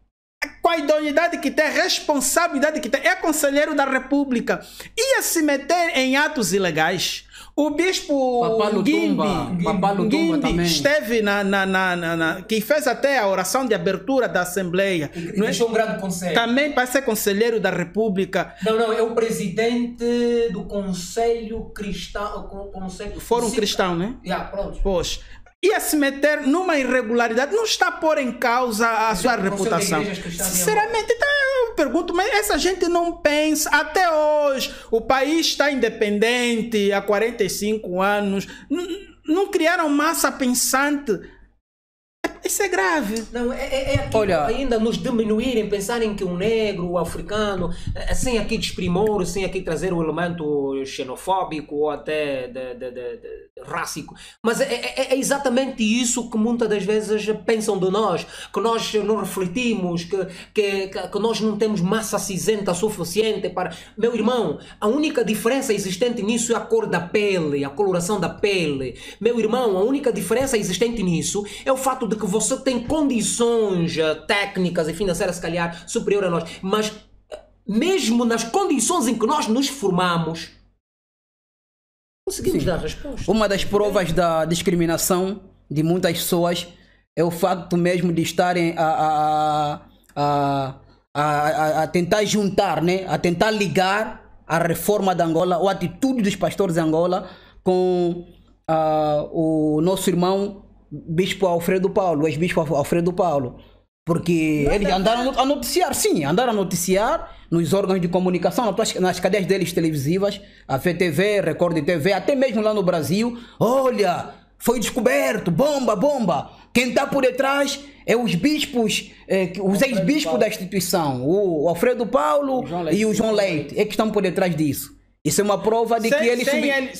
Com a idoneidade que tem, a responsabilidade que tem, é conselheiro da República. Ia se meter em atos ilegais. O bispo Papá Lutumba, Papá Lutumba também. esteve que fez até a oração de abertura da Assembleia. Não é? Deixou um grande conselho. Também para ser conselheiro da República. Não, é o presidente do Conselho Cristão. Fórum Cristão, né? Pronto. Pois. Ia se meter numa irregularidade, não está a pôr em causa a sua reputação. Sinceramente, então eu pergunto, mas essa gente não pensa, até hoje, o país está independente há 45 anos, não criaram massa pensante. Isso é grave. Não, é aquilo. Olha, ainda nos diminuírem, pensarem que um negro, o africano, sem aqui desprimor, sem aqui trazer o elemento xenofóbico ou até rássico. Mas é exatamente isso que muitas das vezes pensam de nós, que nós não refletimos, que nós não temos massa cinzenta suficiente para... Meu irmão, a única diferença existente nisso é a cor da pele, a coloração da pele. Meu irmão, a única diferença existente nisso é o fato de que você tem condições técnicas e financeiras, se calhar, superior a nós. Mas mesmo nas condições em que nós nos formamos, conseguimos dar resposta. Uma das provas da discriminação de muitas pessoas é o facto mesmo de estarem a tentar juntar, né? A tentar ligar a reforma de Angola ou a atitude dos pastores de Angola com o nosso irmão Bispo Alfredo Paulo, ex-bispo Alfredo Paulo. Porque eles andaram a noticiar, sim, andaram a noticiar nos órgãos de comunicação, nas cadeias deles televisivas, a FTV, Record TV, até mesmo lá no Brasil. Olha, foi descoberto, bomba, bomba. Quem está por detrás é os bispos, os ex-bispos da instituição, o Alfredo Paulo e o João Leite, é que estão por detrás disso. Isso é uma prova de que eles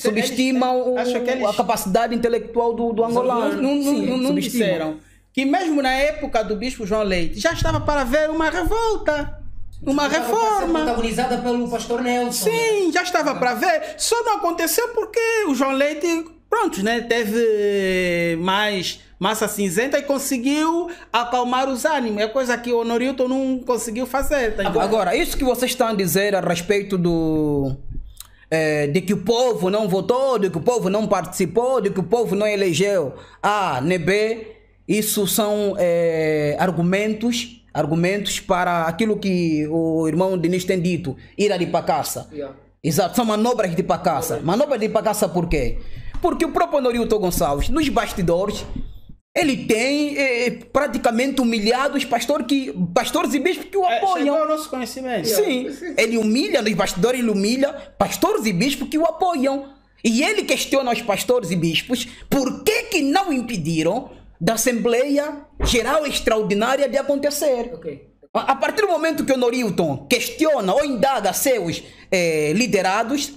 subestimam a capacidade intelectual do angolano. Não disseram que mesmo na época do bispo João Leite já estava para haver uma revolta, uma reforma. Protagonizada pelo pastor Nelson. Sim, já estava para ver. Só não aconteceu porque o João Leite, pronto, né, teve mais massa cinzenta e conseguiu acalmar os ânimos. É coisa que o Honorilton não conseguiu fazer. Tá? Agora, isso que vocês estão a dizer a respeito de que o povo não votou, de que o povo não participou, de que o povo não elegeu A nem B, isso são argumentos para aquilo que o irmão Diniz tem dito, ira de pacaça. Exato, são manobras de pacaça. Manobras de pacaça por quê? Porque o próprio Honorilton Gonçalves, nos bastidores, ele tem praticamente humilhado os pastores e bispos que o apoiam. Chegou ao nosso conhecimento. Sim, ele humilha nos bastidores, ele humilha pastores e bispos que o apoiam. E ele questiona os pastores e bispos por que não impediram da Assembleia Geral Extraordinária de acontecer. Okay. A partir do momento que o Honorilton questiona ou indaga seus liderados,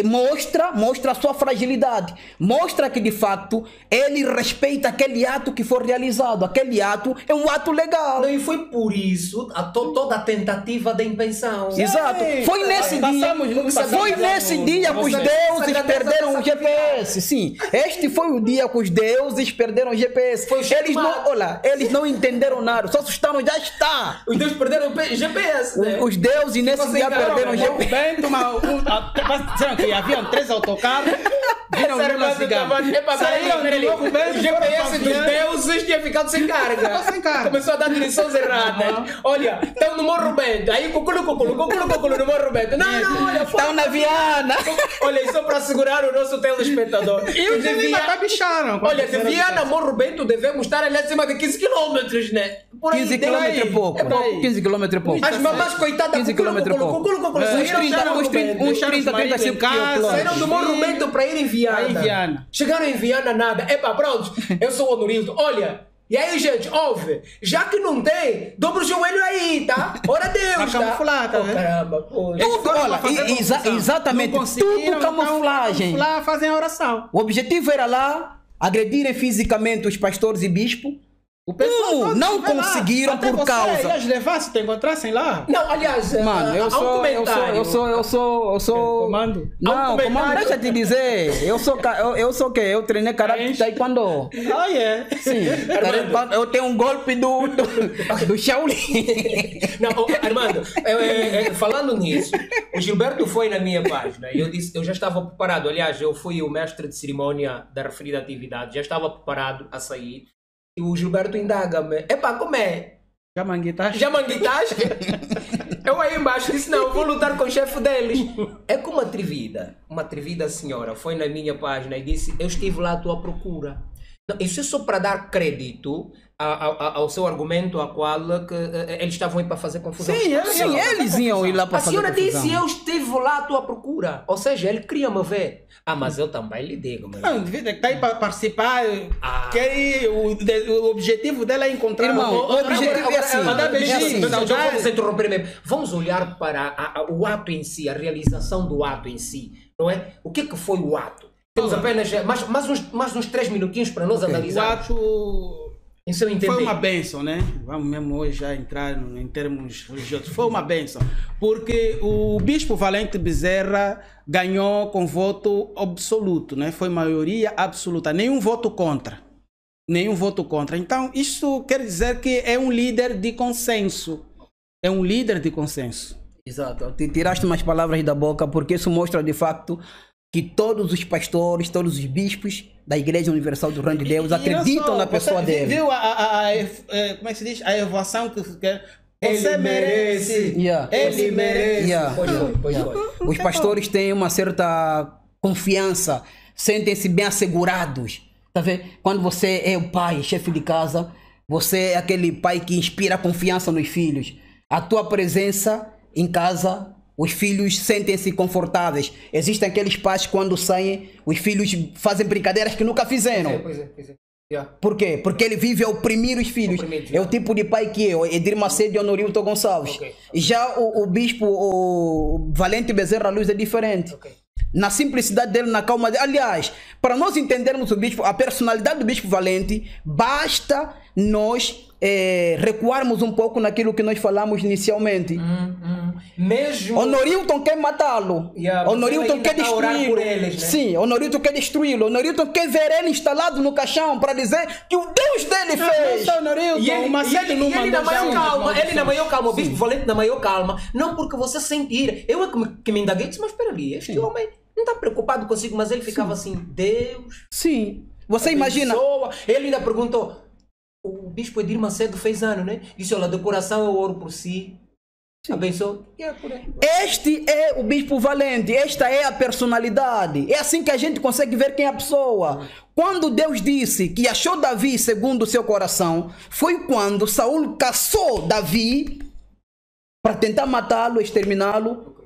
mostra a sua fragilidade, mostra que de fato ele respeita aquele ato que foi realizado. Aquele ato é um ato legal. Não, e foi por isso toda a tentativa da invenção. Exato. Foi nesse dia que os deuses perderam o GPS. Sim, este foi o dia que os deuses perderam o GPS. Eles não entenderam nada, só assustaram, já está. Os deuses perderam o GPS, né? Os deuses nesse dia perderam o GPS. Disseram que haviam 3 autocarros, viram uma cigana. O GPS dos deuses tinha ficado sem carga. Começou a dar direções erradas. Olha, estão no Morro Bento. Aí cuculo no Morro Bento. Não, olha, estão na Viana. Olha, isso para segurar o nosso telespectador. E os de Viana bicharam. Olha, de Viana a Morro Bento devemos estar ali acima de 15 km, né? 15 km é pouco. 15 km é pouco. As mamás coitadas, 15 km é pouco. Uns 30, 35 km. Saíram do Morro Bento para ir em Viana. Chegaram em Viana, nada. Epa, pronto. Eu sou o Honorilton. Olha. E aí, gente, ouve. Já que não tem, dobra o joelho aí, tá? Ora Deus, tá? Camuflar, tá? Caramba, pô. Exatamente. Tudo camuflagem. Lá fazem a oração. O objetivo era lá agredirem fisicamente os pastores e bispos. O pessoal não conseguiram até por causa. Ias levar se te encontrassem lá? Não, aliás, mano, eu sou. Comando? Não, comando, deixa eu te dizer. Eu sou que eu treinei karate de taekwondo. Ah, é? Sim. Eu tenho um golpe do Shaolin. Não, Armando, falando nisso, O Gilberto foi na minha página e eu disse, eu já estava preparado. Aliás, eu fui o mestre de cerimônia da referida atividade, já estava preparado a sair. E o Gilberto indaga-me: epá, como é? Já manguitaste? Já manguitaste? Eu aí embaixo disse: não, vou lutar com o chefe deles. É como uma atrevida senhora foi na minha página e disse: eu estive lá à tua procura. Não, isso é só para dar crédito ao seu argumento, a qual que, eles estavam aí para fazer confusão. Sim, eles iam ir lá para A fazer senhora confusão. disse: eu estive lá à tua procura. Ou seja, ele queria me ver. Ah, mas eu também lhe digo. Mas... Não, está aí para participar. Ah. O objetivo dela é encontrar... Irmão, o objetivo é assim. Mandar É beijinho, assim. Então, saudade. vamos interromper mesmo. Vamos olhar para o ato em si, a realização do ato em si, não é? O que é que foi o ato? Temos apenas mais uns 3 minutinhos para nós O analisarmos. ato Em seu entender. foi uma bênção, né? Vamos mesmo hoje já entrar em termos religiosos. Foi uma bênção. Porque o Bispo Valente Bezerra ganhou com voto absoluto, né? Foi maioria absoluta. Nenhum voto contra. Nenhum voto contra. Então, isso quer dizer que é um líder de consenso. É um líder de consenso. Exato. Te tiraste umas palavras da boca, porque isso mostra de facto que todos os pastores, todos os bispos da Igreja Universal do Reino de Deus acreditam na pessoa dele. Viu como é que se diz? A evoação que você Ele merece. Yeah. Ele merece. Yeah. Pois foi. Os pastores têm uma certa confiança, sentem-se bem assegurados. Tá vendo? Quando você é o pai, chefe de casa, você é aquele pai que inspira confiança nos filhos. A tua presença em casa, os filhos sentem-se confortáveis. Existem aqueles pais que quando saem, os filhos fazem brincadeiras que nunca fizeram. Pois é. Yeah. Por quê? Porque ele vive a oprimir os filhos. É o tipo de pai que eu, Edir Macedo e Honorilton Gonçalves. Ok. E já o bispo, o Valente Bezerra Luz é diferente. Ok. Na simplicidade dele, na calma dele. Aliás, para nós entendermos o bispo, a personalidade do bispo Valente, basta nós recuarmos um pouco naquilo que nós falamos inicialmente. Mesmo. Honorilton quer matá-lo. Yeah, Honorilton você quer ainda tá a orar destruí-lo. por eles, né? Sim, Honorilton quer destruí-lo. Honorilton quer ver ele instalado no caixão para dizer que o Deus dele fez. Não, Honorilton, E ele, o Macedo não ele mandou na maior já calma, uma ele na maior calma, o Bispo Valente na maior calma, não porque você sentir. Eu é que me indaguei, disse, mas espera ali, este homem não está preocupado consigo, mas ele ficava assim, Deus. Sim. Você imagina. Abençoa. Ele ainda perguntou, o Bispo Edir Macedo fez ano, né? Disse, olha, de coração eu oro por si. Abençoa. E é por aí. Este é o Bispo Valente, esta é a personalidade. É assim que a gente consegue ver quem é a pessoa. Quando Deus disse que achou Davi segundo o seu coração, foi quando Saul caçou Davi para tentar matá-lo, exterminá-lo,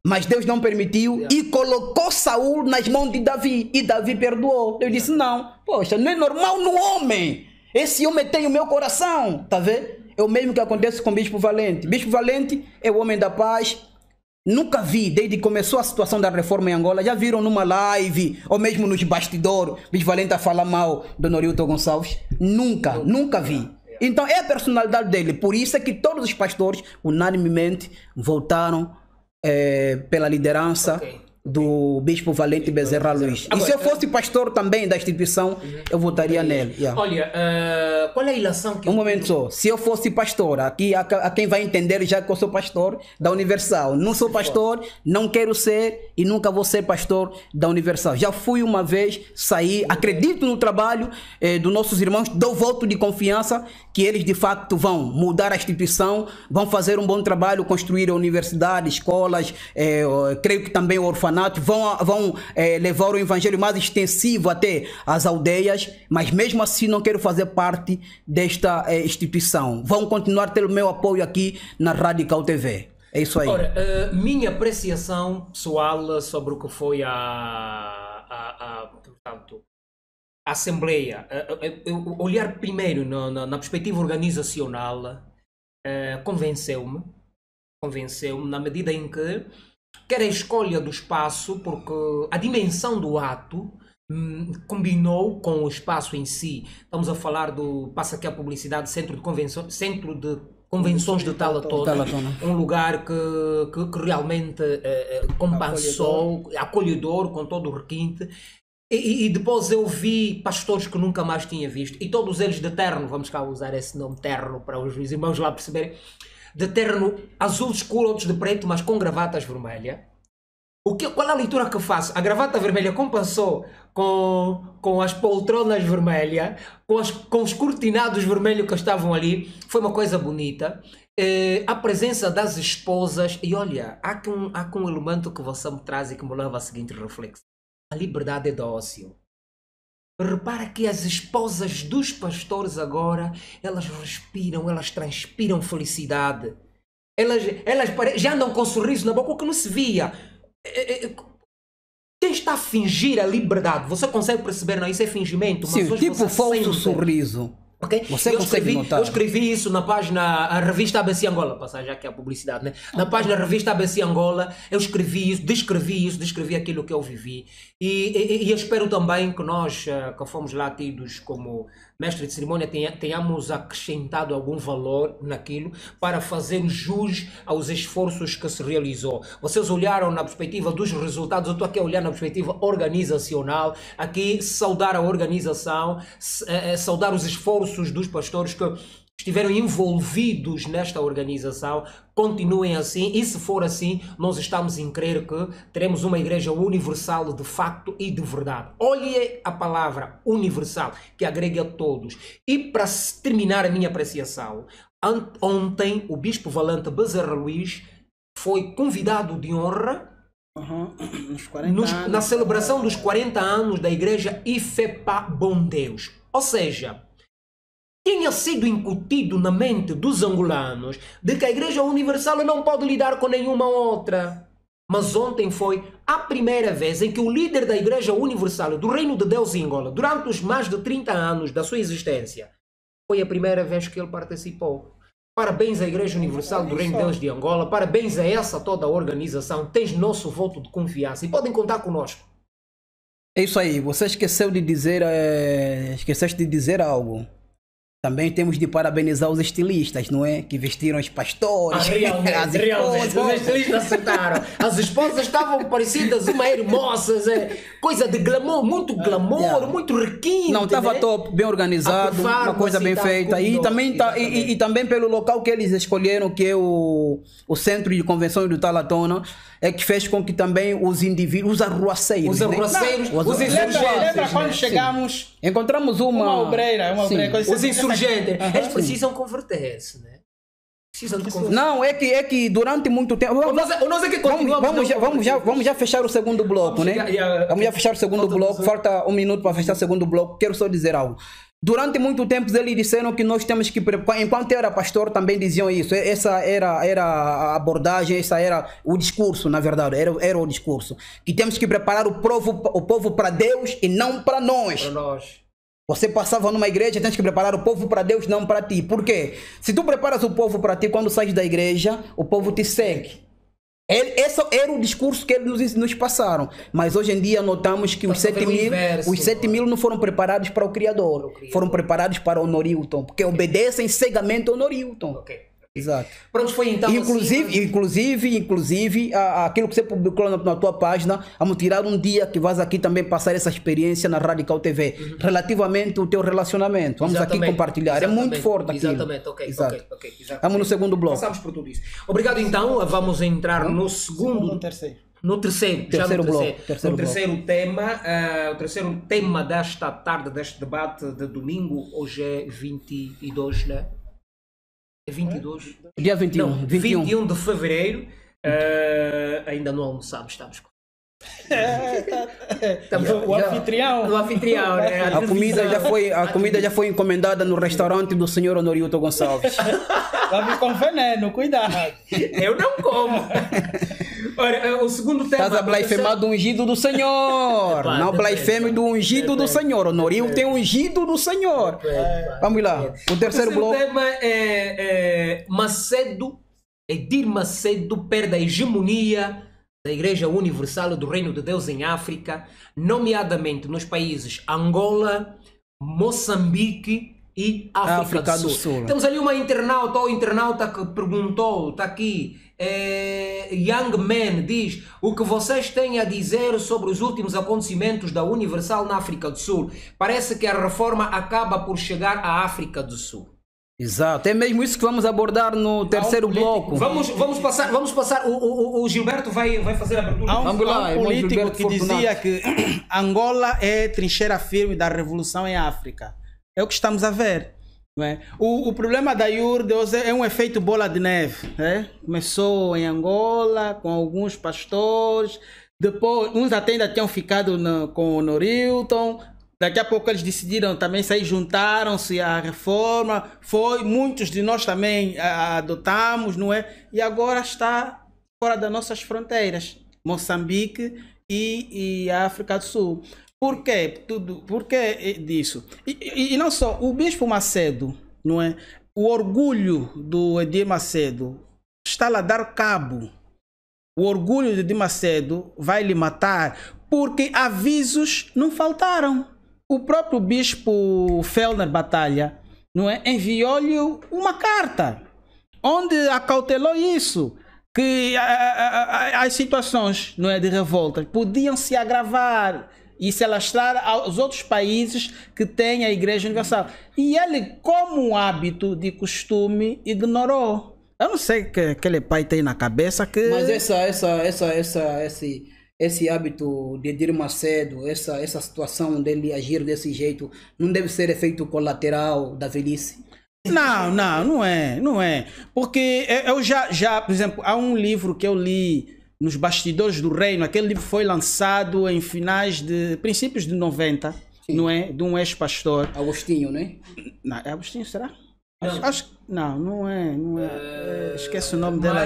mas Deus não permitiu e colocou Saul nas mãos de Davi e Davi perdoou. Deus disse, não, poxa, não é normal no homem. Esse homem tem o meu coração, tá vendo? É o mesmo que acontece com o Bispo Valente. Bispo Valente é o homem da paz. Nunca vi, desde que começou a situação da reforma em Angola, já viram numa live, ou mesmo nos bastidores, Bispo Valente a falar mal do Honorilton Gonçalves? Nunca vi. Então é a personalidade dele. Por isso é que todos os pastores, unanimemente, votaram pela liderança do Bispo Valente Bezerra Luiz. E se eu fosse pastor também da instituição, eu votaria nele. Yeah. Olha, qual é a ilação que... Um momento só. Se eu fosse pastor, aqui há quem vai entender já que eu sou pastor da Universal. Não sou pastor, não quero ser e nunca vou ser pastor da Universal. Já fui uma vez, saí, acredito no trabalho dos nossos irmãos, dou voto de confiança que eles de facto vão mudar a instituição, vão fazer um bom trabalho, construir a universidade, escolas, creio que também o orfanato, vão levar o evangelho mais extensivo até as aldeias, mas mesmo assim não quero fazer parte desta instituição. Vão continuar a ter o meu apoio aqui na Radical TV. É isso aí. Ora, minha apreciação pessoal sobre o que foi portanto, a Assembleia, olhar primeiro na perspectiva organizacional, convenceu-me na medida em que quer a escolha do espaço, porque a dimensão do ato combinou com o espaço em si. Estamos a falar passa aqui a publicidade, Centro de Convenções de Talatona, um lugar que realmente compassou, acolhedor, com todo o requinte. E depois eu vi pastores que nunca mais tinha visto, e todos eles de terno, vamos cá usar esse nome terno para os irmãos lá perceberem, de terno azul escuro, outros de preto, mas com gravatas vermelhas. Qual é a leitura que eu faço? A gravata vermelha compensou com as poltronas vermelhas, com os cortinados vermelhos que estavam ali. Foi uma coisa bonita. A presença das esposas. E olha, há aqui um elemento que você me traz e que me leva à seguinte reflexão. A liberdade é dócil. Repara que as esposas dos pastores agora, elas respiram, elas transpiram felicidade. Elas já andam com um sorriso na boca, o que não se via. Quem está a fingir a liberdade, você consegue perceber, não? Isso é fingimento. Mas sim, hoje tipo falso sorriso. Okay? Você consegue notar. Eu escrevi isso na página, a revista ABC Angola, passar já que é a publicidade, né? Na página revista ABC Angola, eu escrevi isso, descrevi aquilo que eu vivi. E eu espero também que nós, que fomos lá tidos como mestre de cerimônia, tenhamos acrescentado algum valor naquilo para fazer jus aos esforços que se realizou. Vocês olharam na perspectiva dos resultados, eu estou aqui a olhar na perspectiva organizacional, aqui saudar a organização, saudar os esforços dos pastores que estiveram envolvidos nesta organização. Continuem assim, e se for assim, nós estamos em crer que teremos uma igreja universal de facto e de verdade. Olhe a palavra universal, que agrega a todos. E para terminar a minha apreciação, ontem o Bispo Valente Bezerra Luís foi convidado de honra na celebração dos 40 anos da igreja Ifepa Bom Deus. Ou seja, tinha sido incutido na mente dos angolanos de que a Igreja Universal não pode lidar com nenhuma outra. Mas ontem foi a primeira vez em que o líder da Igreja Universal do Reino de Deus em Angola, durante os mais de 30 anos da sua existência, foi a primeira vez que ele participou. Parabéns à Igreja Universal do Reino de Deus de Angola, parabéns a essa toda a organização, tens nosso voto de confiança e podem contar conosco. É isso aí, você esqueceu de dizer, esqueceste de dizer algo. Também temos de parabenizar os estilistas, não é? Que vestiram os pastores. Realmente, os estilistas acertaram. As esposas estavam parecidas uma hermosas, coisa de glamour, muito glamour, muito requinte. Não, estava né? top, bem organizado, uma coisa bem feita. E também pelo local que eles escolheram, que é o Centro de Convenções do Talatona, é que fez com que também os indivíduos, os arruaceiros, os insurgentes. Lembra quando chegamos? Encontramos uma obreira. Os insurgentes, eles precisam converter-se, né? Precisam de converter. Não, é que durante muito tempo. Nós é que continuamos. Vamos já fechar o segundo bloco, né? Vamos já fechar o segundo bloco. Falta 1 minuto para fechar o segundo bloco. Quero só dizer algo. Durante muito tempo eles disseram que nós temos que preparar, enquanto eu era pastor também diziam isso, essa era a abordagem, essa era o discurso, na verdade, era o discurso, que temos que preparar o povo para Deus e não para nós. Para nós. Você passava numa igreja, tens que preparar o povo para Deus, não para ti. Por quê? Se tu preparas o povo para ti, quando sais da igreja, o povo te segue. Esse era o discurso que eles nos passaram. Mas hoje em dia notamos que os 7 mil não foram preparados para o Criador. Foram preparados para o Norilton. Porque obedecem cegamente ao Norilton. Okay. Exato. Pronto, foi então inclusive aquilo que você publicou na tua página, vamos tirar um dia que vais aqui também passar essa experiência na Radical TV, relativamente ao teu relacionamento. Vamos aqui compartilhar. É muito forte aquilo. Exatamente, ok. Vamos no segundo bloco. Passamos por tudo isso. Obrigado então, vamos entrar no segundo... No terceiro tema, o terceiro tema desta tarde, deste debate de domingo. Hoje é 22, né? É 22? Dia 21. Não, 21 de fevereiro. Ainda não almoçamos, estamos com... O anfitrião. O anfitrião, né? A comida já foi encomendada no restaurante do senhor Honorilton Gonçalves. Vai vir com veneno, cuidado. Eu não como. Ora, o segundo tema... Estás a blasfemar do ungido do Senhor. Não blasfeme do ungido do Senhor. Honorilton tem ungido do Senhor. Vamos lá. O terceiro bloco. O tema é Macedo, Edir Macedo perde a hegemonia da Igreja Universal do Reino de Deus em África, nomeadamente nos países Angola, Moçambique e África do Sul. Temos ali uma internauta, ou internauta que perguntou, está aqui, Young Man diz: o que vocês têm a dizer sobre os últimos acontecimentos da Universal na África do Sul? Parece que a reforma acaba por chegar à África do Sul. Exato, é mesmo isso que vamos abordar no terceiro bloco. Vamos passar. O Gilberto vai fazer a abertura. Há Vamos lá, um irmão político Gilberto que Fortunato. dizia que Angola é trincheira firme da revolução em África. É o que estamos a ver. Não é? O problema da IURD é um efeito bola de neve. Né? Começou em Angola com alguns pastores, depois uns até ainda tinham ficado com o Norilton. Daqui a pouco eles decidiram também sair, juntaram-se à reforma. Muitos de nós também adotamos, não é? E agora está fora das nossas fronteiras, Moçambique e a África do Sul. Por quê? Por que disso? E não só, o Bispo Macedo, não é? O orgulho do Edir Macedo está lá a dar cabo. O orgulho de Edir Macedo vai lhe matar porque avisos não faltaram. O próprio Bispo Fellner Batalha, não é? Enviou-lhe uma carta onde acautelou isso, que as situações, não é, de revolta podiam se agravar e se alastrar aos outros países que têm a Igreja Universal. E ele, como hábito de costume, ignorou. Eu não sei o que aquele pai tem na cabeça que... Mas esse hábito de Edir Macedo, essa situação dele agir desse jeito, não deve ser efeito colateral da velhice? Não é. Porque eu já, por exemplo, há um livro que eu li nos Bastidores do Reino. Aquele livro foi lançado em princípios de 90, sim, não é? De um ex-pastor. Agostinho, né? Não, é Agostinho, será? Acho que não é. Esquece o nome dela.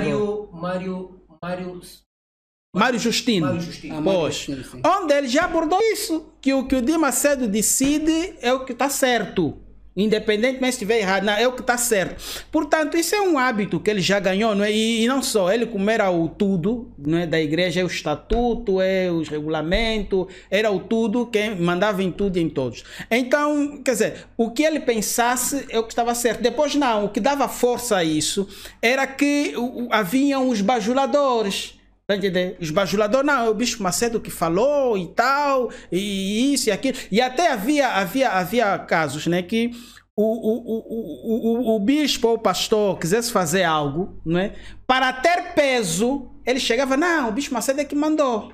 Mário Justino. Pois, onde ele já abordou isso, que o Edir Macedo decide é o que está certo. Independentemente se estiver errado, não, é o que está certo. Portanto, isso é um hábito que ele já ganhou, não é? E não só, ele como era o tudo, não é, da igreja, é o estatuto, é os regulamentos, era o tudo, que mandava em tudo e em todos. Então, quer dizer, o que ele pensasse é o que estava certo. Depois não, o que dava força a isso era que haviam os bajuladores. Tá entendendo? Os bajuladores, não, é o Bispo Macedo que falou e tal, e isso e aquilo. E até havia casos, né, que o bispo ou o pastor quisesse fazer algo, né, para ter peso, ele chegava, não, o Bispo Macedo é que mandou.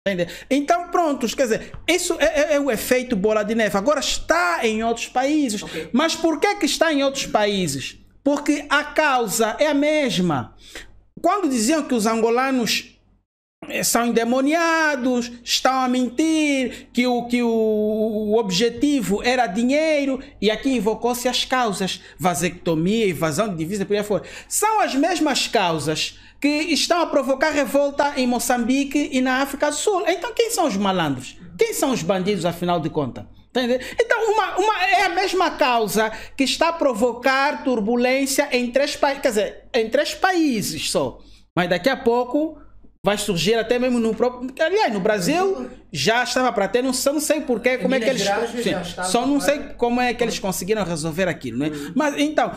Tá entendendo? Então, prontos, quer dizer, isso é o efeito bola de neve. Agora está em outros países. Okay. Mas por que está em outros países? Porque a causa é a mesma. Quando diziam que os angolanos são endemoniados, estão a mentir, que o objetivo era dinheiro, e aqui invocou-se as causas, vasectomia, invasão de divisa, por aí fora. São as mesmas causas que estão a provocar revolta em Moçambique e na África do Sul. Então quem são os malandros? Quem são os bandidos, afinal de contas? Então, é a mesma causa que está a provocar turbulência em três países, quer dizer, em 3 países só. Mas daqui a pouco vai surgir até mesmo no próprio... Aliás, no Brasil já estava para ter, não sei porquê, como é que eles... Só não sei como é que eles conseguiram resolver aquilo, não é? Mas, então,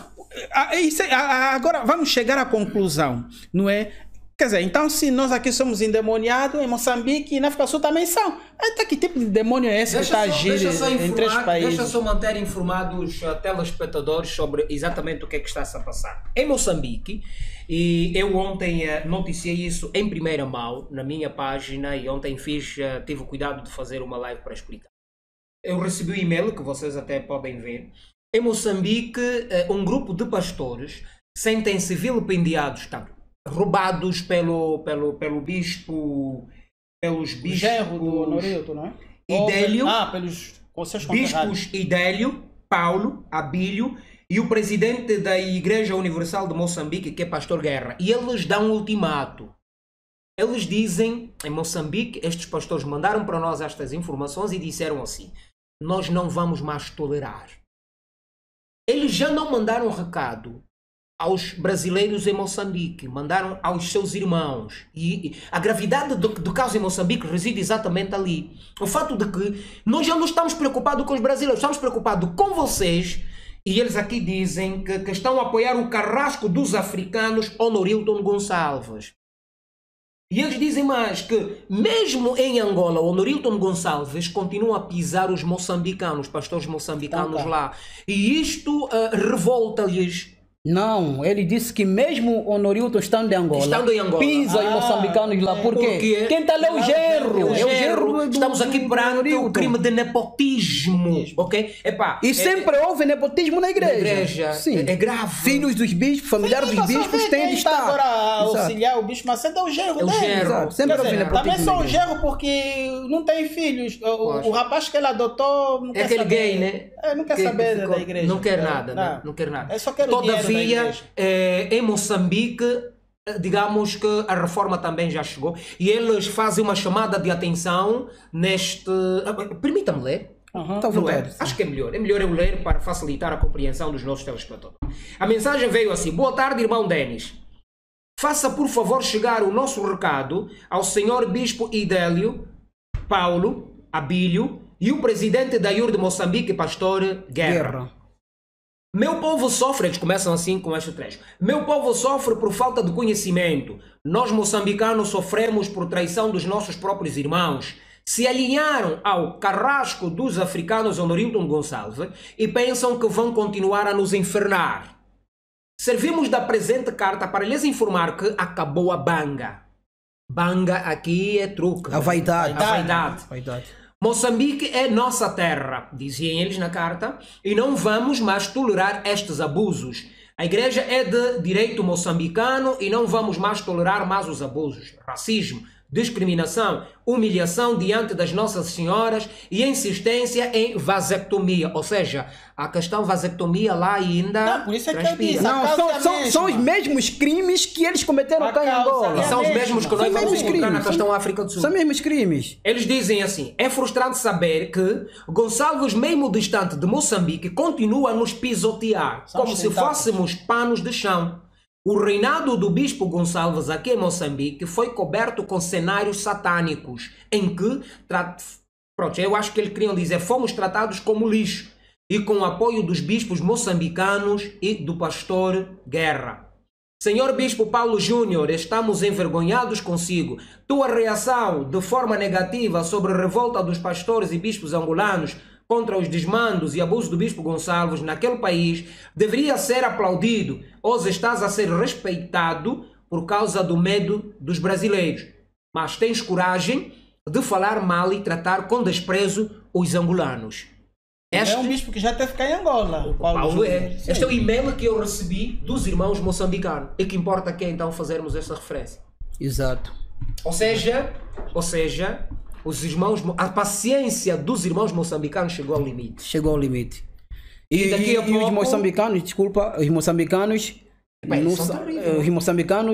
agora vamos chegar à conclusão, não é? Quer dizer, então se nós aqui somos endemoniados, em Moçambique e na África do Sul também são. Então que tipo de demônio é esse que está a agir em 3 países? Deixa só manter informados telespectadores sobre exatamente o que é que está-se a passar. Em Moçambique, e eu ontem noticiei isso em primeira mão na minha página e ontem tive o cuidado de fazer uma live para explicar. Eu recebi um e-mail que vocês até podem ver. Em Moçambique, um grupo de pastores sentem-se vilipendiados, roubados pelos bispos Gerro do Norilton, não é? Idélio, pelos bispos Idélio, Paulo, Abílio e o presidente da Igreja Universal de Moçambique, que é Pastor Guerra. E eles dão um ultimato. Eles dizem, em Moçambique, estes pastores mandaram para nós estas informações e disseram assim: nós não vamos mais tolerar. Eles já não mandaram um recado aos brasileiros em Moçambique, mandaram aos seus irmãos. E a gravidade do caso em Moçambique reside exatamente ali. O fato de que nós já não estamos preocupados com os brasileiros, estamos preocupados com vocês. E eles aqui dizem que estão a apoiar o carrasco dos africanos, Norilton Gonçalves. E eles dizem mais que, mesmo em Angola, o Honorilton Gonçalves continua a pisar os moçambicanos, pastores moçambicanos lá. E isto revolta-lhes. Não, ele disse que mesmo o Honorilton estando em Angola, pisa os moçambicanos lá. Por quê? Quem está lá é o genro. É o genro do, estamos aqui perante o crime de nepotismo. Ok? Epá, e sempre houve nepotismo na igreja. Sim. É grave. Filhos dos bispos, familiares dos bispos têm de estar. Agora auxiliar o bispo Macedo é o genro dele. Sempre houve nepotismo. Também só o genro porque não tem filhos. O rapaz que ele adotou não quer aquele saber. Gay, né? Não quer saber da igreja. Não quer nada, né? Não quer nada. É só quer Todavia, em Moçambique, digamos que a reforma também já chegou e eles fazem uma chamada de atenção neste... Permita-me ler. Acho que é melhor eu ler para facilitar a compreensão dos nossos telespectadores. A mensagem veio assim: boa tarde, irmão Denis. Faça por favor chegar o nosso recado ao senhor Bispo Idélio, Paulo, Abílio e o presidente da IUR de Moçambique, pastor Guerra. Meu povo sofre, eles começam assim com este trecho. Meu povo sofre por falta de conhecimento. Nós moçambicanos sofremos por traição dos nossos próprios irmãos. Se alinharam ao carrasco dos africanos Honorilton Gonçalves e pensam que vão continuar a nos infernar. Servimos da presente carta para lhes informar que acabou a banga. Banga aqui é truque. A vaidade. A vaidade. Moçambique é nossa terra, diziam eles na carta, e não vamos mais tolerar estes abusos. A igreja é de direito moçambicano e não vamos mais tolerar mais os abusos. Racismo, discriminação, humilhação diante das Nossas Senhoras e insistência em vasectomia. Ou seja, a questão vasectomia lá ainda... Não, por isso é que eu disse. São os mesmos crimes que eles cometeram cá em Angola. E são os mesmos que nós vamos encontrar na questão África do Sul. São os mesmos crimes. Eles dizem assim: é frustrante saber que Gonçalves, mesmo distante de Moçambique, continua a nos pisotear, como se fôssemos panos de chão. O reinado do bispo Gonçalves aqui em Moçambique foi coberto com cenários satânicos, em que, pronto, eu acho que eles queriam dizer, fomos tratados como lixo, e com o apoio dos bispos moçambicanos e do pastor Guerra. Senhor Bispo Paulo Júnior, estamos envergonhados consigo. Tua reação de forma negativa sobre a revolta dos pastores e bispos angolanos contra os desmandos e abusos do bispo Gonçalves naquele país deveria ser aplaudido, ou estás a ser respeitado por causa do medo dos brasileiros. Mas tens coragem de falar mal e tratar com desprezo os angolanos. É um bispo que já teve cá em Angola. O Paulo é. Este é o e-mail que eu recebi dos irmãos moçambicanos. E que importa aqui então fazermos esta referência. Exato. Ou seja, os irmãos, a paciência dos irmãos moçambicanos chegou ao limite. Chegou ao limite. E daqui a pouco... os moçambicanos, desculpa, os moçambicanos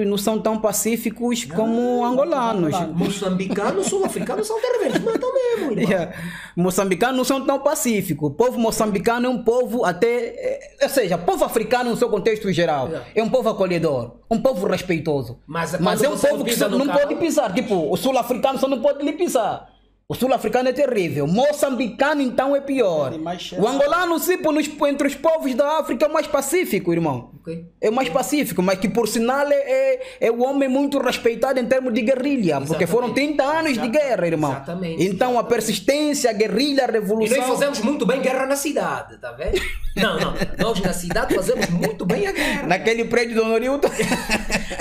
não são tão pacíficos como angolanos. Moçambicanos, sul-africanos são terríveis, matam mesmo, irmão. Moçambicanos não são tão pacíficos. O povo moçambicano é um povo até... ou seja, o povo africano no seu contexto geral é um povo acolhedor, um povo respeitoso. Mas é um povo que não pode pisar. Tipo, o sul-africano só não pode lhe pisar. O sul-africano é terrível. O moçambicano, então, é pior. O angolano, tipo, entre os povos da África, é o mais pacífico, irmão. É o mais pacífico, mas que, por sinal, é o homem muito respeitado em termos de guerrilha. Porque foram 30 anos de guerra, irmão. Então, a persistência, a guerrilha, a revolução... E nós fazemos muito bem guerra na cidade, tá vendo? Não. Nós na cidade fazemos muito bem a guerra. Naquele prédio do Honorilton?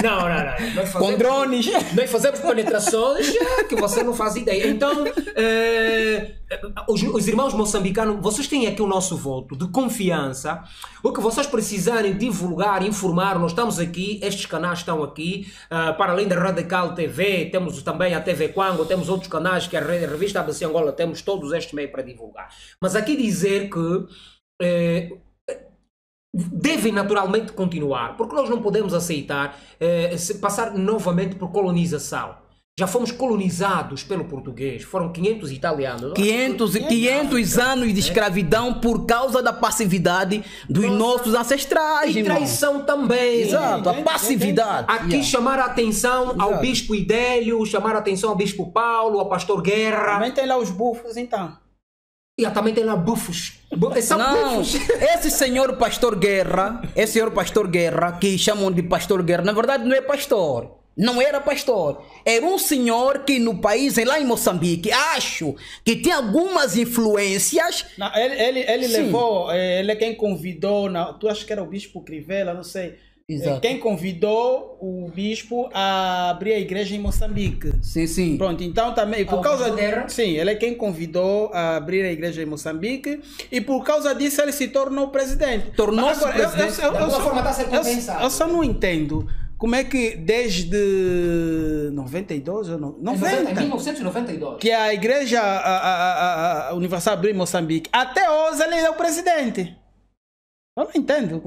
Não. Com drones. Nós fazemos penetrações que você não faz ideia. Então... os irmãos moçambicanos, vocês têm aqui o nosso voto de confiança. O que vocês precisarem divulgar, informar, nós estamos aqui, estes canais estão aqui, para além da Radical TV, temos também a TV Quango, temos outros canais que a Revista ABC Angola, temos todos estes meios para divulgar. Mas aqui dizer que devem naturalmente continuar, porque nós não podemos aceitar passar novamente por colonização. Já fomos colonizados pelo português, foram 500 italianos. 500 anos de escravidão por causa da passividade dos nossos ancestrais, e traição também. Exato, a passividade. Aqui chamar a atenção ao bispo Idélio, chamar a atenção ao bispo Paulo, ao pastor Guerra. Também tem lá os bufos, então. E também tem lá bufos. São bufos. Esse senhor pastor Guerra, que chamam de pastor Guerra, na verdade não é pastor. Não era pastor. Era um senhor que no país, lá em Moçambique, acho que tinha algumas influências. Não, ele Sim. levou, ele é quem convidou, tu acha que era o bispo Crivella, não sei. Exato. Quem convidou o bispo a abrir a igreja em Moçambique. Sim, sim. Pronto, então também, por Ao causa Guerra? sim, ele é quem convidou a abrir a igreja em Moçambique e por causa disso ele se tornou presidente. Tornou-se Agora, presidente. De alguma forma está a ser compensado. eu só não entendo como é que desde 92 ou Em 90 1992. que a igreja a Universal abriu em Moçambique, até hoje ele é o presidente. Eu não entendo.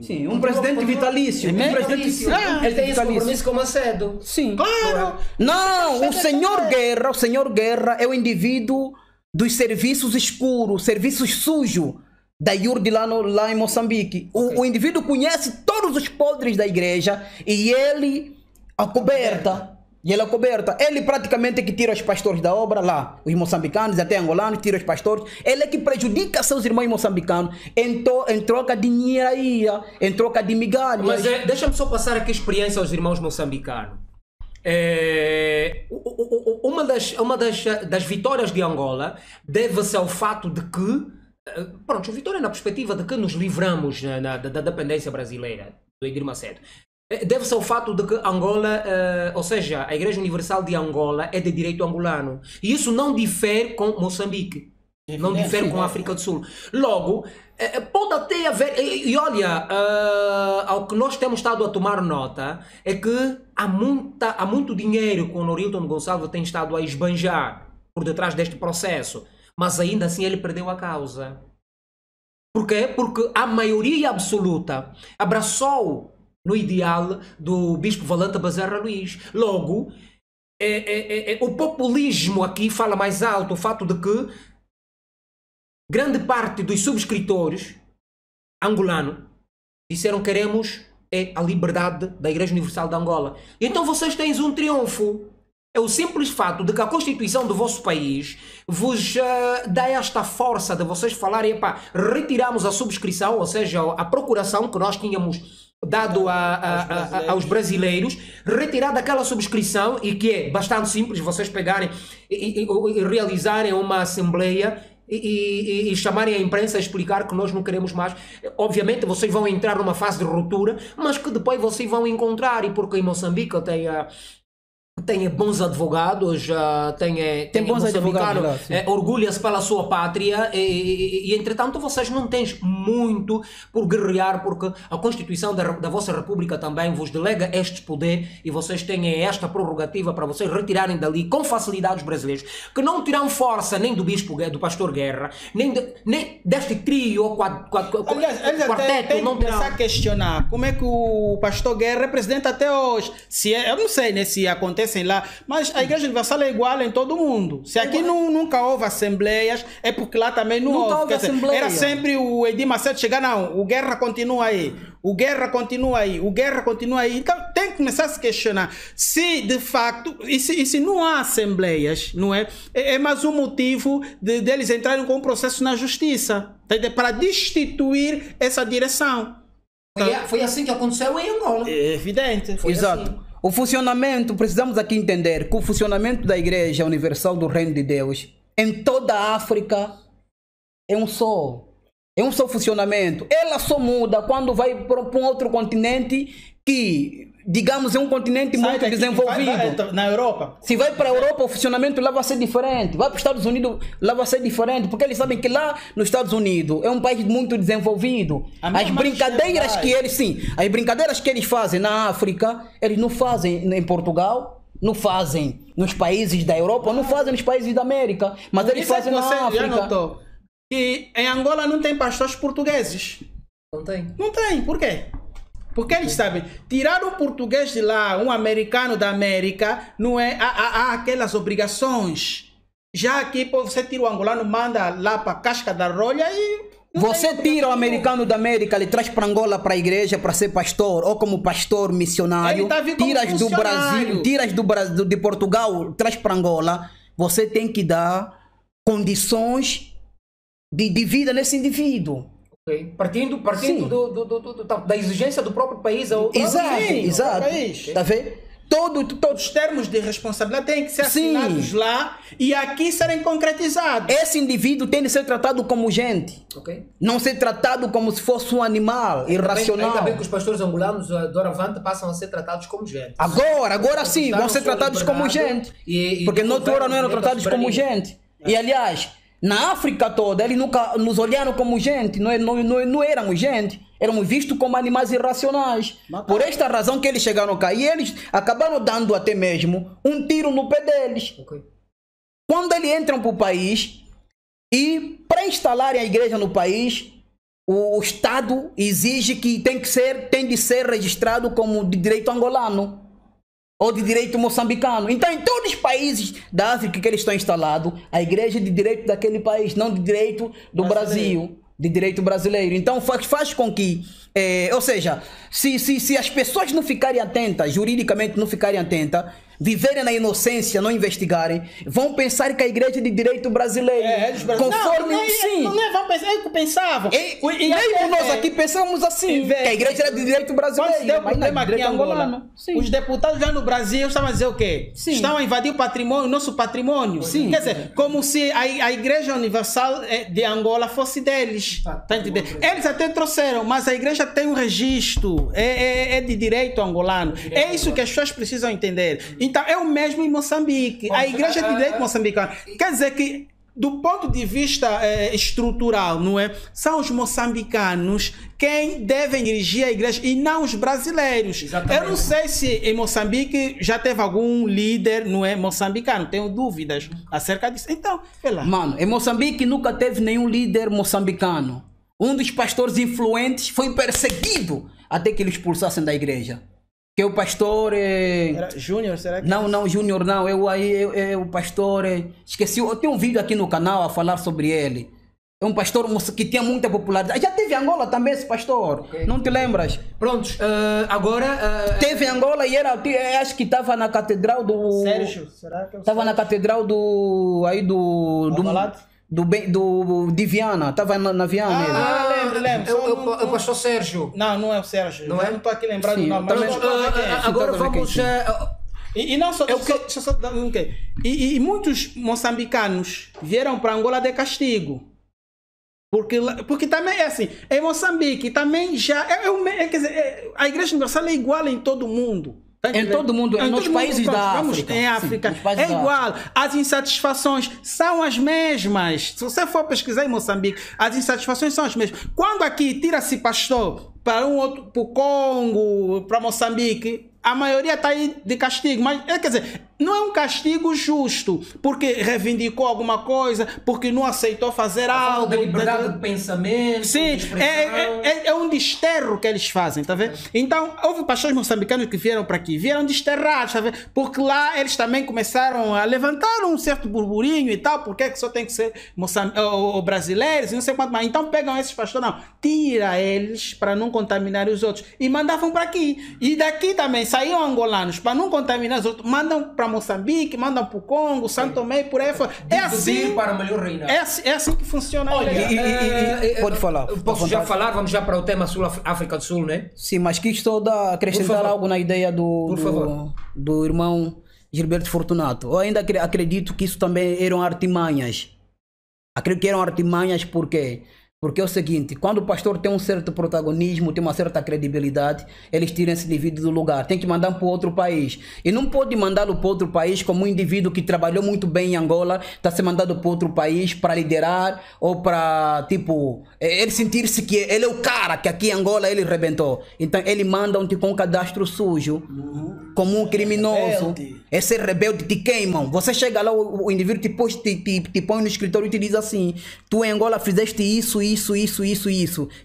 Sim, um presidente vitalício. Um presidente Ele tem esse vitalício. compromisso com Macedo. Sim. Claro! Não, o senhor Guerra é o indivíduo dos serviços escuros, serviços sujos da IURD lá em Moçambique. O indivíduo conhece todos os podres da igreja e ele a coberta. Ele praticamente que tira os pastores da obra lá, os moçambicanos, até angolanos, tira os pastores. Ele é que prejudica seus irmãos moçambicanos em troca de dinheiro, em troca de migalhas. Mas deixa-me só passar aqui a experiência aos irmãos moçambicanos. Uma das vitórias de Angola deve-se ao fato de que, pronto, vitória na perspectiva de que nos livramos da dependência brasileira, do Edir Macedo. Deve-se ao fato de que Angola, ou seja, a Igreja Universal de Angola é de direito angolano. E isso não difere com Moçambique. Não difere com a África do Sul. Logo, pode até haver... E olha, ao que nós temos estado a tomar nota é que há muito dinheiro que o Norilton Gonçalves tem estado a esbanjar por detrás deste processo. Mas ainda assim ele perdeu a causa. Por quê? Porque a maioria absoluta abraçou no ideal do Bispo Valente Bezerra Luís. Logo, o populismo aqui fala mais alto, o fato de que grande parte dos subscritores angolanos disseram que queremos a liberdade da Igreja Universal de Angola. Então vocês têm um triunfo. É o simples fato de que a Constituição do vosso país vos dá esta força de vocês falarem, epá, retiramos a subscrição, ou seja, a procuração que nós tínhamos dado aos brasileiros, retirar daquela subscrição, e que é bastante simples, vocês pegarem e realizarem uma assembleia e chamarem a imprensa a explicar que nós não queremos mais. Obviamente vocês vão entrar numa fase de ruptura, mas que depois vocês vão encontrar, e porque em Moçambique tem bons advogados, tem bons advogados lá, orgulha-se pela sua pátria e entretanto vocês não têm muito por guerrear, porque a Constituição da vossa República também vos delega este poder e vocês têm esta prerrogativa para vocês retirarem dali com facilidade os brasileiros, que não tiram força nem do bispo, do pastor Guerra, nem deste trio, Aliás, quarteto, tem não que começar terão. a questionar como é que o pastor Guerra é presidente até hoje. Eu não sei, né, se acontecem lá, mas a Igreja Universal é igual em todo mundo. Se aqui nunca houve assembleias, é porque lá também não Nunca houve. houve Quer dizer, assembleia. era sempre o Edir Macedo chegar, não, o Guerra continua aí, o Guerra continua aí, o Guerra continua aí. Então tem que começar a se questionar se de facto, e se não há assembleias, não é? É mais um motivo deles entrarem com um processo na justiça, para destituir essa direção. Foi assim que aconteceu em Angola. É evidente. Exato. assim. O funcionamento, precisamos aqui entender que o funcionamento da Igreja Universal do Reino de Deus em toda a África é um só. É um só funcionamento. Ela só muda quando vai para um outro continente que, digamos, é um continente muito daqui, desenvolvido. vai na Europa. Se vai para a Europa, o funcionamento lá vai ser diferente. Vai para os Estados Unidos, lá vai ser diferente. Porque eles sabem que lá nos Estados Unidos é um país muito desenvolvido. As brincadeiras que eles, as brincadeiras que eles fazem na África, eles não fazem em Portugal, não fazem nos países da Europa, não fazem nos países da América. Mas eles fazem na você já África. notou que em Angola não tem pastores portugueses. Não tem. Não tem. Por quê? Porque eles sabem, tirar um português de lá, um americano da América, não é, há aquelas obrigações. Já aqui você tira o angolano, manda lá para a casca da rolha e... Você tira o americano da América, ele traz para Angola, para a igreja, para ser pastor, ou como pastor missionário. Ele tá vindo como tiras do funcionário. Brasil, tiras do Brasil, de Portugal, traz para Angola. Você tem que dar condições de vida nesse indivíduo. Okay. Partindo da exigência do próprio país. Exato, sim, exato. país. Tá vendo? Os termos de responsabilidade têm que ser Sim. assinados lá e aqui serem concretizados. Esse indivíduo tem de ser tratado como gente. Ok? Não ser tratado como se fosse um animal irracional. Ainda bem que os pastores angolanos, doravante, passam a ser tratados como gente. Agora sim, vão ser Usaram tratados sua como liberdade gente. e Porque noutra hora não eram desenvolveram tratados como soberania. gente. E aliás, na África toda, eles nunca nos olharam como gente, não éramos gente. Éramos vistos como animais irracionais. Por esta razão que eles chegaram cá. E eles acabaram dando até mesmo um tiro no pé deles. Ok. Quando eles entram para o país e para instalarem a igreja no país, o Estado exige que tem de ser registrado como de direito angolano ou de direito moçambicano. Então, em todos os países da África que eles estão instalados, a igreja é de direito daquele país, não de direito do Brasil, de direito brasileiro. Então, faz com que, ou seja, se as pessoas não ficarem atentas, juridicamente não ficarem atentas, viverem na inocência, não investigarem, vão pensar que a igreja é de direito brasileiro. Conforme Não vão pensar, é o que pensavam. Mesmo nós aqui pensamos assim, que a igreja era de direito Quando se brasileiro, deu mas não, problema de aqui direito em Angola, angolano. Sim. os deputados lá no Brasil estavam a dizer o quê? Sim. Estavam a invadir o patrimônio, nosso patrimônio. Sim. Quer dizer, como se a Igreja Universal de Angola fosse deles. Tá entendendo? Eles até trouxeram, mas a igreja tem um registro, é de direito angolano. É isso que as pessoas precisam entender. Então, é o mesmo em Moçambique. A igreja é de direito moçambicano. Quer dizer que, do ponto de vista estrutural, não é? São os moçambicanos quem devem dirigir a igreja e não os brasileiros. Exatamente. Eu não sei se em Moçambique já teve algum líder, não é, moçambicano. Tenho dúvidas acerca disso. Então, vê lá. Mano, em Moçambique nunca teve nenhum líder moçambicano. Um dos pastores influentes foi perseguido até que eles expulsassem da igreja. Que é o pastor... Era Júnior, será que? Não, Júnior não. É o pastor... esqueci, eu tenho um vídeo aqui no canal a falar sobre ele. É um pastor que tinha muita popularidade. Já teve em Angola também esse pastor. Okay. Não te lembras? Prontos, agora... Teve em Angola e acho que estava na catedral do... Sérgio, será que é o Estava na Sérgio? catedral do... Aí do Alvalade? de Viana. Estava na Viana. Lembro. É o pastor Sérgio. Não é o Sérgio. Não Eu é? não estou aqui lembrando Sim, o nome. Mas também- eu estou a ver quem é. Agora Sim, vamos... E não só, e muitos moçambicanos vieram para Angola de castigo. Porque também é assim, em Moçambique também já quer dizer, a Igreja Universal é igual em todo o mundo. Tá Em entendendo? todo mundo, Em nos todo países mundo, da vamos África. Em Sim, África nos países é da igual. As insatisfações são as mesmas. Se você for pesquisar em Moçambique, as insatisfações são as mesmas. Quando aqui tira-se pastor para um outro, para o Congo, para Moçambique, a maioria está aí de castigo. Mas, quer dizer, não é um castigo justo, porque reivindicou alguma coisa, porque não aceitou fazer algo. da liberdade de pensamento, Sim, de expressão. é um desterro que eles fazem, tá vendo? Então, houve pastores moçambicanos que vieram para aqui, vieram desterrados, tá vendo? Porque lá eles também começaram a levantar um certo burburinho e tal, porque é que só tem que ser brasileiros e não sei quanto mais. Então, pegam esses pastores, não, tira eles para não contaminar os outros e mandavam para aqui. E daqui também saíam angolanos para não contaminar os outros, mandam para Moçambique, mandam para o Congo, Santo Tomé e por aí fora. É assim, para melhor reinar. é assim que funciona. a Olha, igreja. Pode falar. Posso à já vontade. falar? Vamos já para o tema África do Sul, né? Sim, mas quis só acrescentar Por favor. algo na ideia Por favor. do irmão Gilberto Fortunato. Eu ainda acredito que isso também eram artimanhas. Acredito que eram artimanhas porque é o seguinte, quando o pastor tem um certo protagonismo, tem uma certa credibilidade, eles tiram esse indivíduo do lugar, tem que mandar para outro país. E não pode mandá-lo para outro país como um indivíduo que trabalhou muito bem em Angola, está sendo mandado para outro país para liderar ou para, tipo, ele sentir-se que ele é o cara que aqui em Angola ele rebentou. Então ele manda com um cadastro sujo, como um criminoso. Rebelde. Esse rebelde te queimam. Você chega lá, o indivíduo te põe no escritório e te diz assim: tu em Angola fizeste isso.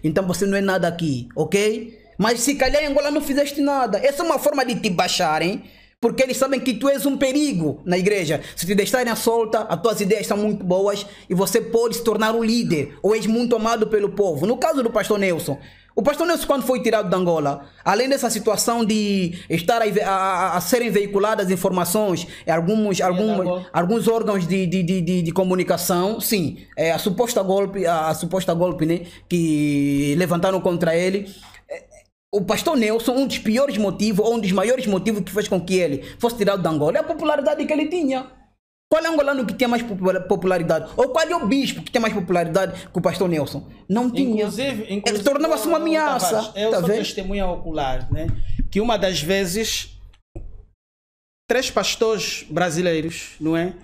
Então você não é nada aqui, ok? Mas se calhar em Angola não fizeste nada. Essa é uma forma de te baixarem, porque eles sabem que tu és um perigo na igreja. Se te deixarem à solta, as tuas ideias são muito boas e você pode se tornar um líder ou és muito amado pelo povo. No caso do pastor Nelson, o pastor Nelson, quando foi tirado de Angola, além dessa situação de estar a serem veiculadas informações em alguns órgãos de comunicação, sim, a suposta golpe, né, que levantaram contra ele, o pastor Nelson, um dos piores motivos, ou um dos maiores motivos que fez com que ele fosse tirado da Angola é a popularidade que ele tinha. Qual é o angolano que tinha mais popularidade? Ou qual é o bispo que tinha mais popularidade que o pastor Nelson? Não tinha. Inclusive tornava-se uma ameaça. Tavares, eu sou testemunha ocular, né? Que uma das vezes 3 pastores brasileiros, não é?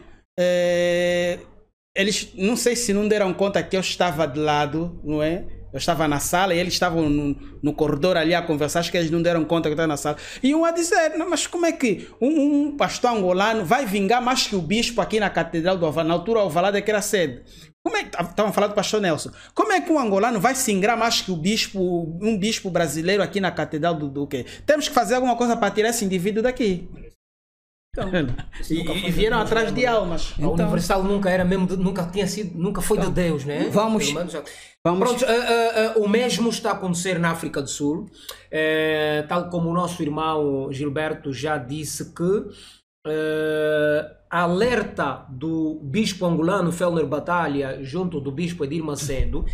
Eles, não sei se não deram conta que eu estava de lado, não é? Eu estava na sala e eles estavam no corredor ali a conversar, acho que eles não deram conta que eu estava na sala. E um a dizer, não, mas como é que um pastor angolano vai vingar mais que o bispo aqui na Catedral do Alvalade? Na altura o Alvalade que era sede. Como é que, estavam falando do pastor Nelson, como é que um angolano vai se ingrar mais que um bispo brasileiro aqui na Catedral do quê? Temos que fazer alguma coisa para tirar esse indivíduo daqui. Então, e vieram atrás de almas. A Universal nunca era mesmo, nunca foi de Deus, né? Vamos. Pronto, o mesmo está a acontecer na África do Sul, tal como o nosso irmão Gilberto já disse que a alerta do bispo angolano Fellner Batalha junto do bispo Edir Macedo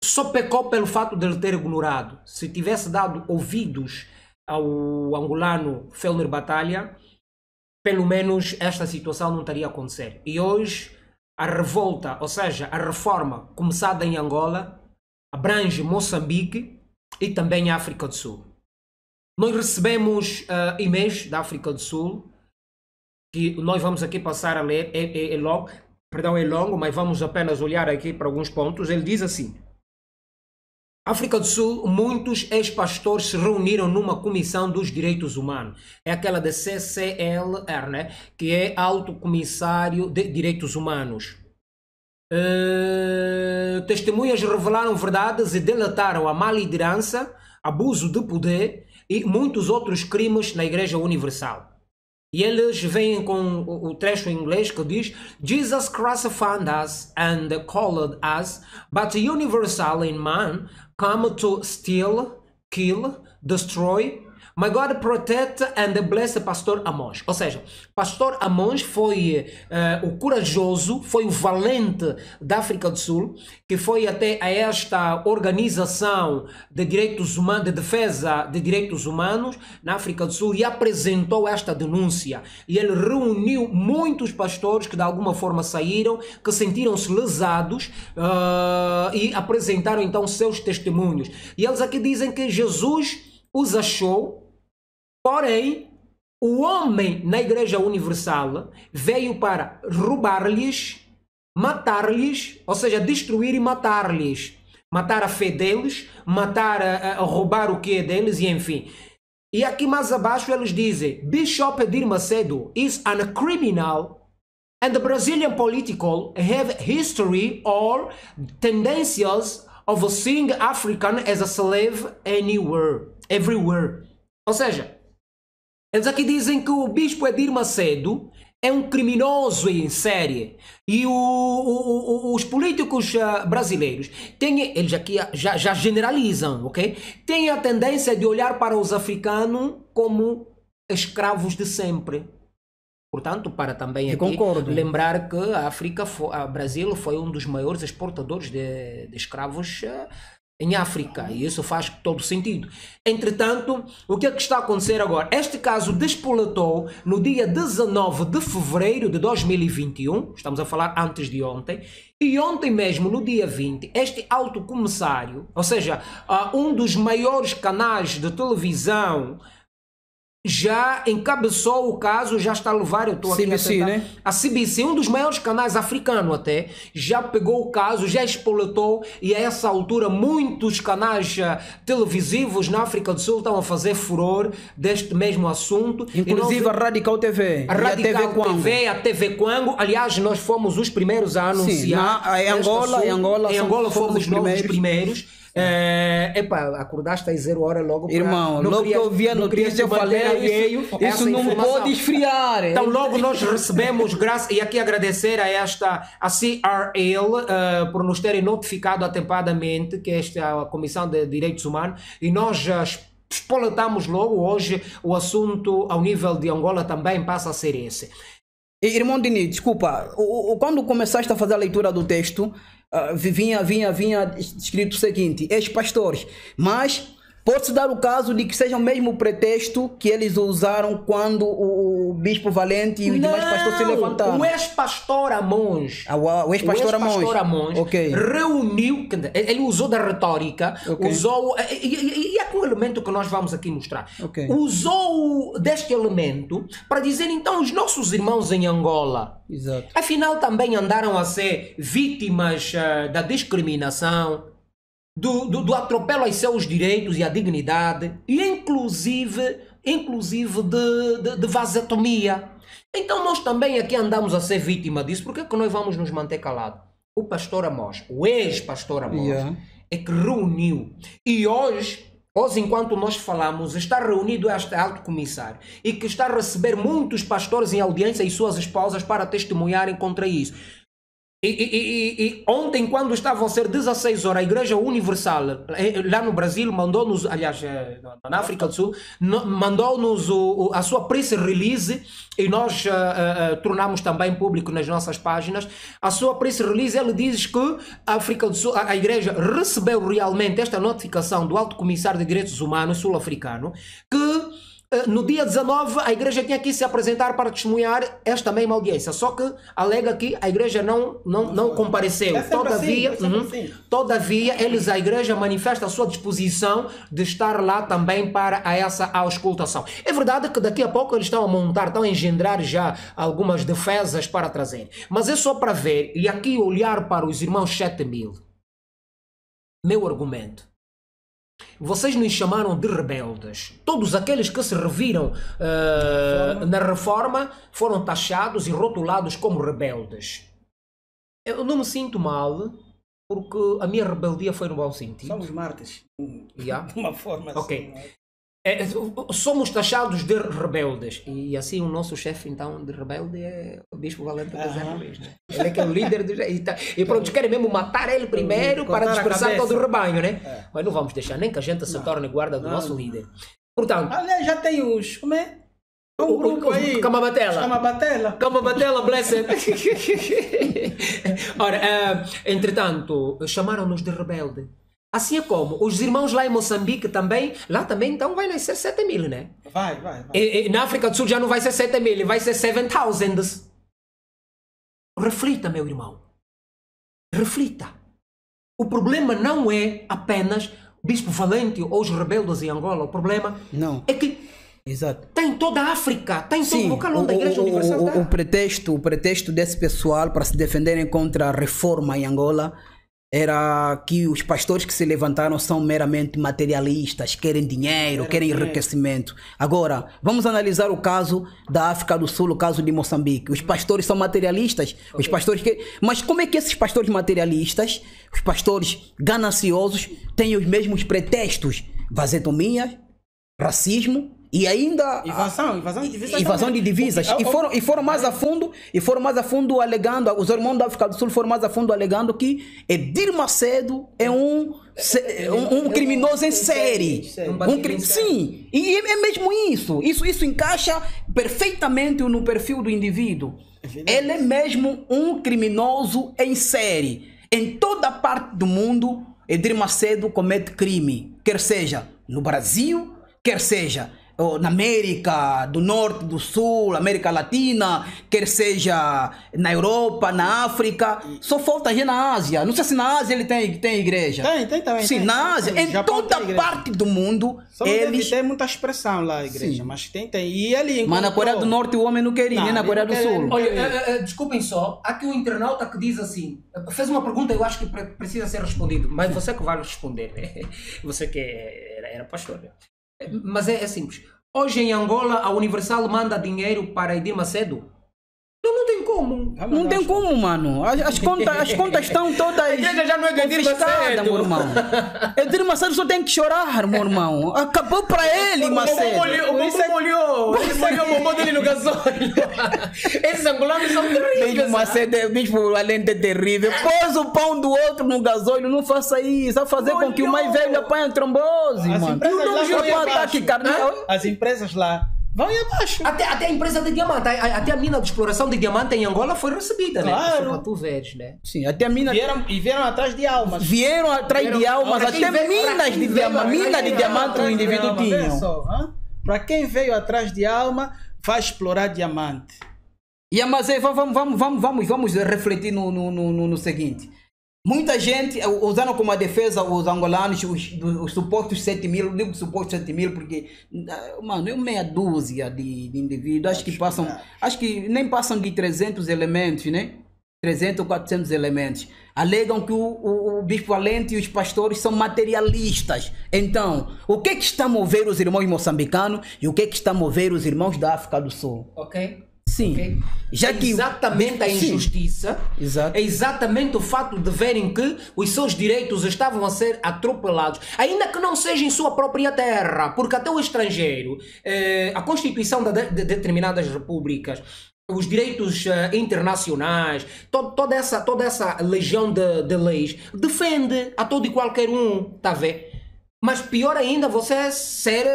só pecou pelo fato de ele ter ignorado. Se tivesse dado ouvidos ao angolano Fellner Batalha, pelo menos esta situação não estaria a acontecer. E hoje a revolta, ou seja, a reforma começada em Angola, abrange Moçambique e também a África do Sul. Nós recebemos e-mails da África do Sul, que nós vamos aqui passar a ler, é longo, mas vamos apenas olhar aqui para alguns pontos. Ele diz assim: África do Sul, muitos ex-pastores se reuniram numa comissão dos direitos humanos. É aquela da CCLR, né? Que é Alto Comissário de Direitos Humanos. Testemunhas revelaram verdades e delataram a má liderança, abuso de poder e muitos outros crimes na Igreja Universal. E eles vêm com o trecho em inglês que diz: Jesus Christ found us and called us, but universal in man, come to steal, kill, destroy. My God protect and bless Pastor Amós. Ou seja, Pastor Amós foi o corajoso, foi o valente da África do Sul, que foi até a esta organização de direitos humanos, de defesa de direitos humanos na África do Sul e apresentou esta denúncia. E ele reuniu muitos pastores que de alguma forma saíram, que sentiram-se lesados e apresentaram então seus testemunhos. E eles aqui dizem que Jesus os achou. Porém, o homem na Igreja Universal veio para roubar-lhes, matar-lhes, ou seja, destruir e matar-lhes. Matar a fé deles, roubar o que é deles e enfim. E aqui mais abaixo eles dizem: Bishop Edir Macedo is a criminal and the Brazilian political have history or tendencies of seeing African as a slave everywhere. Ou seja, eles aqui dizem que o bispo Edir Macedo é um criminoso em série. E os políticos brasileiros eles aqui já generalizam, ok? Têm a tendência de olhar para os africanos como escravos de sempre. Portanto, para também aqui lembrar que a Brasil foi um dos maiores exportadores de escravos em África, e isso faz todo sentido. Entretanto, o que é que está a acontecer agora? Este caso despoletou no dia 19 de fevereiro de 2021, estamos a falar antes de ontem, e ontem mesmo, no dia 20, este alto comissário, ou seja, um dos maiores canais de televisão, já encabeçou o caso, já está a levar, eu estou aqui CBC, a tentar, né? A CBC, um dos maiores canais africanos até, já pegou o caso, já espoletou, e a essa altura muitos canais televisivos na África do Sul estão a fazer furor deste mesmo assunto. Inclusive a Radical TV, a Radical TV, a TV Quango. Aliás, nós fomos os primeiros a anunciar. Sim, em Angola fomos os primeiros. Acordaste às 0 horas logo. Irmão, logo que eu vi a notícia eu falei, isso não pode esfriar. Então logo nós recebemos, e aqui agradecer a CRL por nos terem notificado atempadamente que esta é a Comissão de Direitos Humanos, e nós já espoletamos logo. Hoje o assunto ao nível de Angola também passa a ser esse. Irmão Dini, desculpa, quando começaste a fazer a leitura do texto, vinha escrito o seguinte: ex-pastores, mas Pode-se dar o caso de que seja o mesmo pretexto que eles usaram quando o Bispo Valente e os demais pastores se levantaram. O ex-pastor Amons. O ex-pastor Amons. Ok. Reuniu, ele usou da retórica, Ok. usou, e é com o elemento que nós vamos aqui mostrar. Ok. Usou deste elemento para dizer, então, os nossos irmãos em Angola, Exato. afinal também andaram a ser vítimas da discriminação, do atropelo aos seus direitos e à dignidade, e inclusive de vasectomia. Então nós também aqui andamos a ser vítima disso. Por que é que nós vamos nos manter calados? O pastor Amós, o ex-pastor Amós, é que reuniu. E hoje, enquanto nós falamos, está reunido este alto comissário e que está a receber muitos pastores em audiência e suas esposas para testemunharem contra isso. E ontem, quando estavam a ser 16 horas, a Igreja Universal, lá no Brasil, mandou-nos, aliás, na África do Sul, mandou-nos a sua press release, e nós tornamos também público nas nossas páginas. A sua press release, ele diz que a África do Sul, a Igreja recebeu realmente esta notificação do Alto Comissário de Direitos Humanos sul-africano, que no dia 19 a igreja tinha que se apresentar para testemunhar esta mesma audiência, só que alega que a igreja não compareceu. Todavia, a igreja manifesta a sua disposição de estar lá também para essa auscultação. É verdade que daqui a pouco eles estão a montar, estão a engendrar já algumas defesas para trazer, mas é só para ver e aqui olhar para os irmãos 7.000. Meu argumento: vocês nos chamaram de rebeldes. Todos aqueles que se reviram na reforma foram taxados e rotulados como rebeldes. Eu não me sinto mal, porque a minha rebeldia foi no bom sentido. Somos mártires. De uma forma ok. assim. Somos taxados de rebeldes. E assim o nosso chefe, então, de rebelde é o Bispo Valente de Zé Luís, né? Ele é que é o líder do... E pronto, querem mesmo matar ele primeiro para dispersar todo o rebanho, né? Mas não vamos deixar nem que a gente se torne guarda do nosso líder. Portanto... Aliás, já tem os... Como é? Um grupo aí. Camabatela, blessed. Ora, entretanto, chamaram-nos de rebelde. Assim é como os irmãos lá em Moçambique também, lá também então vai nascer 7.000, né? Vai. E na África do Sul já não vai ser 7.000, vai ser 7,000. Reflita, meu irmão. Reflita. O problema não é apenas o Bispo Valente ou os rebeldes em Angola. O problema é que tem toda a África, tem todo o local da Igreja Universal. O pretexto desse pessoal para se defenderem contra a reforma em Angola era que os pastores que se levantaram são meramente materialistas, querem dinheiro, querem enriquecimento. Agora, vamos analisar o caso da África do Sul, o caso de Moçambique. Os pastores são materialistas, os pastores mas como é que esses pastores materialistas, os pastores gananciosos, têm os mesmos pretextos? Vasectomia, racismo e ainda invasão de divisas. E foram mais a fundo alegando, os irmãos da África do Sul foram mais a fundo alegando que Edir Macedo é um criminoso em série. Sim, e é mesmo isso. Isso encaixa perfeitamente no perfil do indivíduo. Ele é mesmo um criminoso em série. Em toda parte do mundo, Edir Macedo comete crime, quer seja no Brasil, quer seja na América do Norte, do Sul, América Latina, quer seja na Europa, na África, só falta já na Ásia. Não sei se na Ásia ele tem igreja. Tem também. Sim, na Ásia, em toda parte do mundo, eles tem muita expressão lá, a igreja, mas tem. E ele encontrou... Mas na Coreia do Norte o homem não queria, nem na Coreia do Sul. Olha, desculpem só, há aqui um internauta que diz assim, fez uma pergunta, eu acho que precisa ser respondido, mas você que vai responder, né? Você que era pastor, né? Mas é simples. Hoje em Angola a Universal manda dinheiro para Edir Macedo? Não tem como. Não tem como, mano. As contas estão todas. A igreja já não é de Edir Macedo, meu irmão. Edir Macedo só tem que chorar, meu irmão. Acabou para ele, Macedo. O bombom molhou. Ele molhou o bombom dele no gasóleo. Esses angolanos são terríveis. Macedo, Bispo além de terrível. Pôs o pão do outro no gasóleo. Não faça isso. Vai fazer com que o mais velho apanhe trombose, mano. As empresas lá Vai abaixo. Até a empresa de diamante, até a mina de exploração de diamante em Angola foi recebida, Claro. né? Só para tu veres, né? Sim, até a mina. Vieram atrás de almas. Vieram atrás de almas, Para quem até veio- para minas quem de veio diamante. atrás Mina de de diamante o Atrás de indivíduo alma, vê tinha. só, hã? Para quem veio atrás de alma, vai explorar diamante. Mas vamos refletir no seguinte. Muita gente, usando como a defesa os angolanos, os supostos 7 mil, não digo supostos 7 mil, porque, mano, é meia dúzia de indivíduos, acho que nem passam de 300 elementos, né? 300 ou 400 elementos. Alegam que o Bispo Valente e os pastores são materialistas. Então, o que está a mover os irmãos moçambicanos e o que está a mover os irmãos da África do Sul? Ok? Sim. Ok? Já que Exatamente a Sim. injustiça, Exato. é exatamente o fato de verem que os seus direitos estavam a ser atropelados, ainda que não seja em sua própria terra, porque até o estrangeiro, a Constituição de determinadas repúblicas, os direitos internacionais, toda essa legião de leis, defende a todo e qualquer um, está a ver? Mas pior ainda, você ser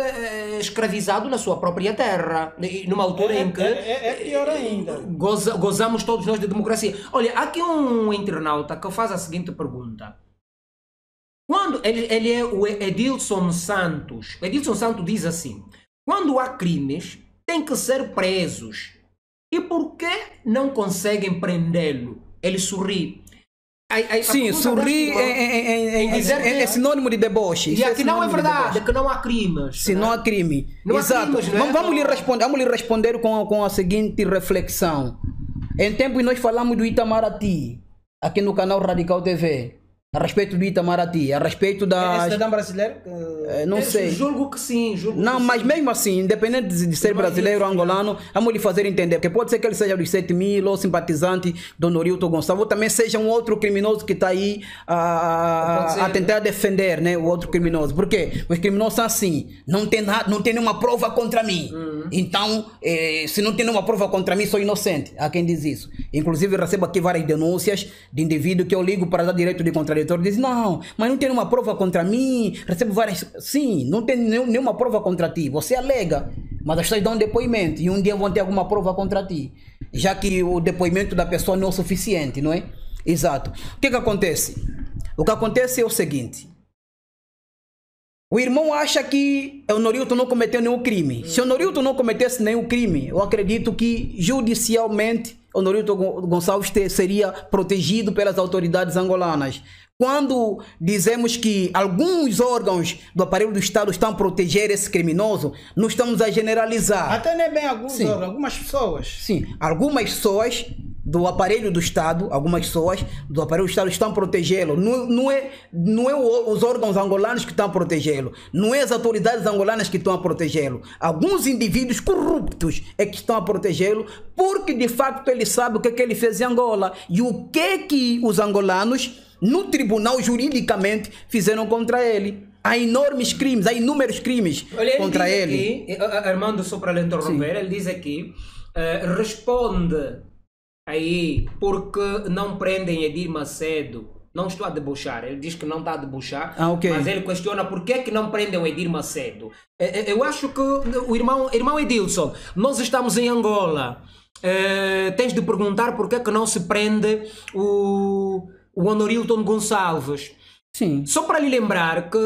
escravizado na sua própria terra, numa altura em que É pior ainda. gozamos todos nós de democracia. Olha, há aqui um internauta que faz a seguinte pergunta. Quando ele é o Edilson Santos. O Edilson Santos diz assim: quando há crimes, tem que ser presos. E por que não conseguem prendê-lo? Ele sorri. Sim, sorrir é sinônimo de deboche. E Isso é aqui não é sinônimo de verdade, deboche. que não há crimes. Se não há crime. Não há Exato. crimes, né? Vamos lhe responder com a seguinte reflexão. Em tempos nós falamos do Itamaraty, aqui no canal Radical TV. A respeito do Itamaraty, a respeito É das... cidadão brasileiro? não sei. Julgo que sim. Não, mas mesmo assim, independente de ser brasileiro ou angolano, vamos lhe fazer entender, porque pode ser que ele seja dos 7 mil ou simpatizante do Norilton Gonçalves, ou também seja um outro criminoso que está aí a tentar defender, né, o outro criminoso. Por quê? Os criminosos são assim, não tem nenhuma prova contra mim. Então, se não tem nenhuma prova contra mim, sou inocente. Há quem diz isso. Inclusive, recebo aqui várias denúncias de indivíduo que eu ligo para dar direito de contraditório. Diz, não, mas não tem nenhuma prova contra mim. Recebo várias... Sim, não tem nenhuma prova contra ti. Você alega, mas as pessoas dão um depoimento e um dia vão ter alguma prova contra ti. Já que o depoimento da pessoa não é o suficiente, não é? Exato. O que acontece? O que acontece é o seguinte. O irmão acha que o Norilton não cometeu nenhum crime. Se o Norilton não cometesse nenhum crime, eu acredito que judicialmente o Norilton Gonçalves seria protegido pelas autoridades angolanas. Quando dizemos que alguns órgãos do aparelho do Estado estão a proteger esse criminoso, não estamos a generalizar. Até nem bem alguns Sim. órgãos, algumas pessoas. Sim, algumas pessoas do aparelho do Estado, algumas pessoas do aparelho do Estado estão a protegê-lo. Não é os órgãos angolanos que estão a protegê-lo. Não é as autoridades angolanas que estão a protegê-lo. Alguns indivíduos corruptos é que estão a protegê-lo, porque de facto ele sabe o que é que ele fez em Angola e o que é que os angolanos no tribunal juridicamente fizeram contra ele. Há enormes crimes, há inúmeros crimes contra ele. Aqui, Armando, só para lhe interromper, ele diz aqui, responde aí porque não prendem Edir Macedo. Não estou a debochar, ele diz que não está a debochar, ok. mas ele questiona por que não prendem o Edir Macedo. Eu acho que o irmão Edilson, nós estamos em Angola, tens de perguntar por que não se prende o Norilton Gonçalves. Sim. Só para lhe lembrar que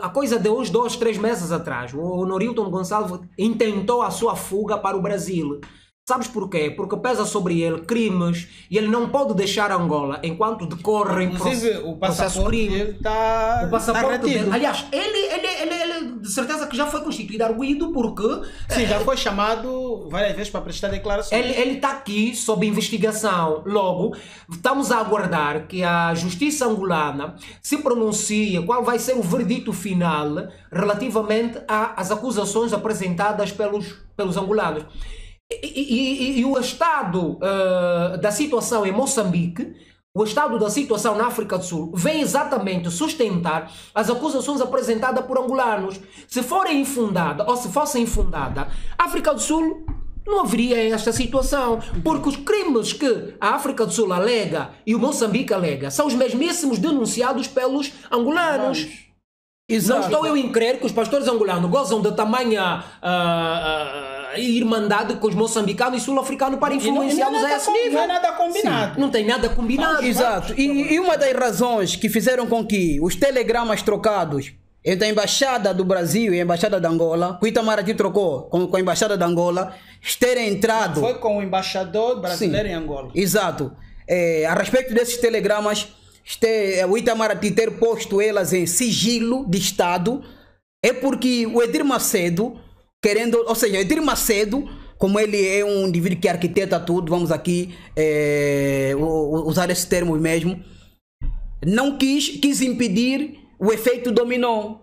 a coisa de uns 2, 3 meses atrás, o Norilton Gonçalves intentou a sua fuga para o Brasil. Sabes porquê? Porque pesa sobre ele crimes e ele não pode deixar Angola enquanto decorre Inclusive, o processo passaporte crime. dele está O passaporte retido. dele. Aliás, ele de certeza que já foi constituído arguido porque Sim, já foi chamado várias vezes para prestar declarações. ele está aqui sob investigação. Logo, estamos a aguardar que a justiça angolana se pronuncie qual vai ser o verdito final relativamente às acusações apresentadas pelos angolanos. E o estado da situação em Moçambique, o estado da situação na África do Sul, vem exatamente sustentar as acusações apresentadas por angolanos. Se forem infundadas, ou se fossem infundadas, a África do Sul não haveria esta situação, porque os crimes que a África do Sul alega e o Moçambique alega são os mesmíssimos denunciados pelos angolanos. Exato. Não estou eu em crer que os pastores angolanos gozam de tamanha irmandade com os moçambicanos e sul-africanos para influenciá-los a esse nível. Não é nada combinado. Não tem nada combinado. Exato. E uma das razões que fizeram com que os telegramas trocados entre a Embaixada do Brasil e a Embaixada de Angola, que o Itamaraty trocou com a Embaixada de Angola, terem entrado... Foi com o embaixador brasileiro em Angola. Exato. A respeito desses telegramas, o Itamaraty ter posto elas em sigilo de Estado, é porque o Edir Macedo, ou seja, Edir Macedo, como ele é um indivíduo que arquiteta tudo, vamos aqui usar esse termo mesmo, não quis impedir o efeito dominó,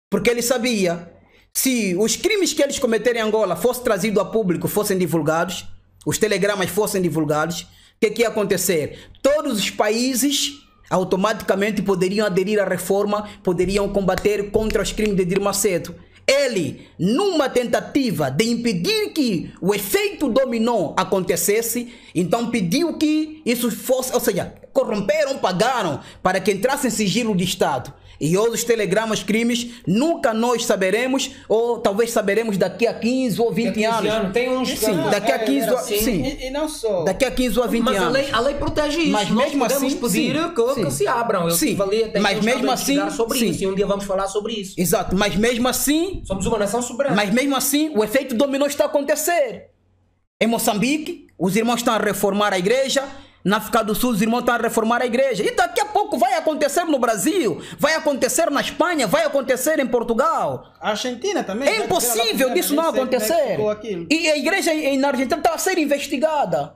porque ele sabia, se os crimes que eles cometeram em Angola fossem trazidos a público, fossem divulgados, os telegramas fossem divulgados, o que ia acontecer? Todos os países automaticamente poderiam aderir à reforma, poderiam combater contra os crimes de Edir Macedo. Ele, numa tentativa de impedir que o efeito dominó acontecesse, então pediu que isso fosse, ou seja, corromperam, pagaram para que entrasse em sigilo de Estado. E outros telegramas, crimes, nunca nós saberemos, ou talvez saberemos daqui a 15 ou 20 anos. Tem uns... Sim, daqui a 15 ou... Sim. E não só. Daqui a 15 ou 20 anos. Mas a lei protege isso. Mas nós mesmo podemos assim, pedir que se abram. Sim. Mas mesmo assim, sobre isso. E um dia vamos falar sobre isso. Exato. Mas mesmo assim... Somos uma nação soberana. Mas mesmo assim, o efeito dominó está a acontecer. Em Moçambique, os irmãos estão a reformar a igreja. Na África do Sul, os irmãos estão a reformar a igreja. E daqui a pouco vai acontecer no Brasil, vai acontecer na Espanha, vai acontecer em Portugal. A Argentina também. É impossível disso não acontecer. E a igreja na Argentina está a ser investigada.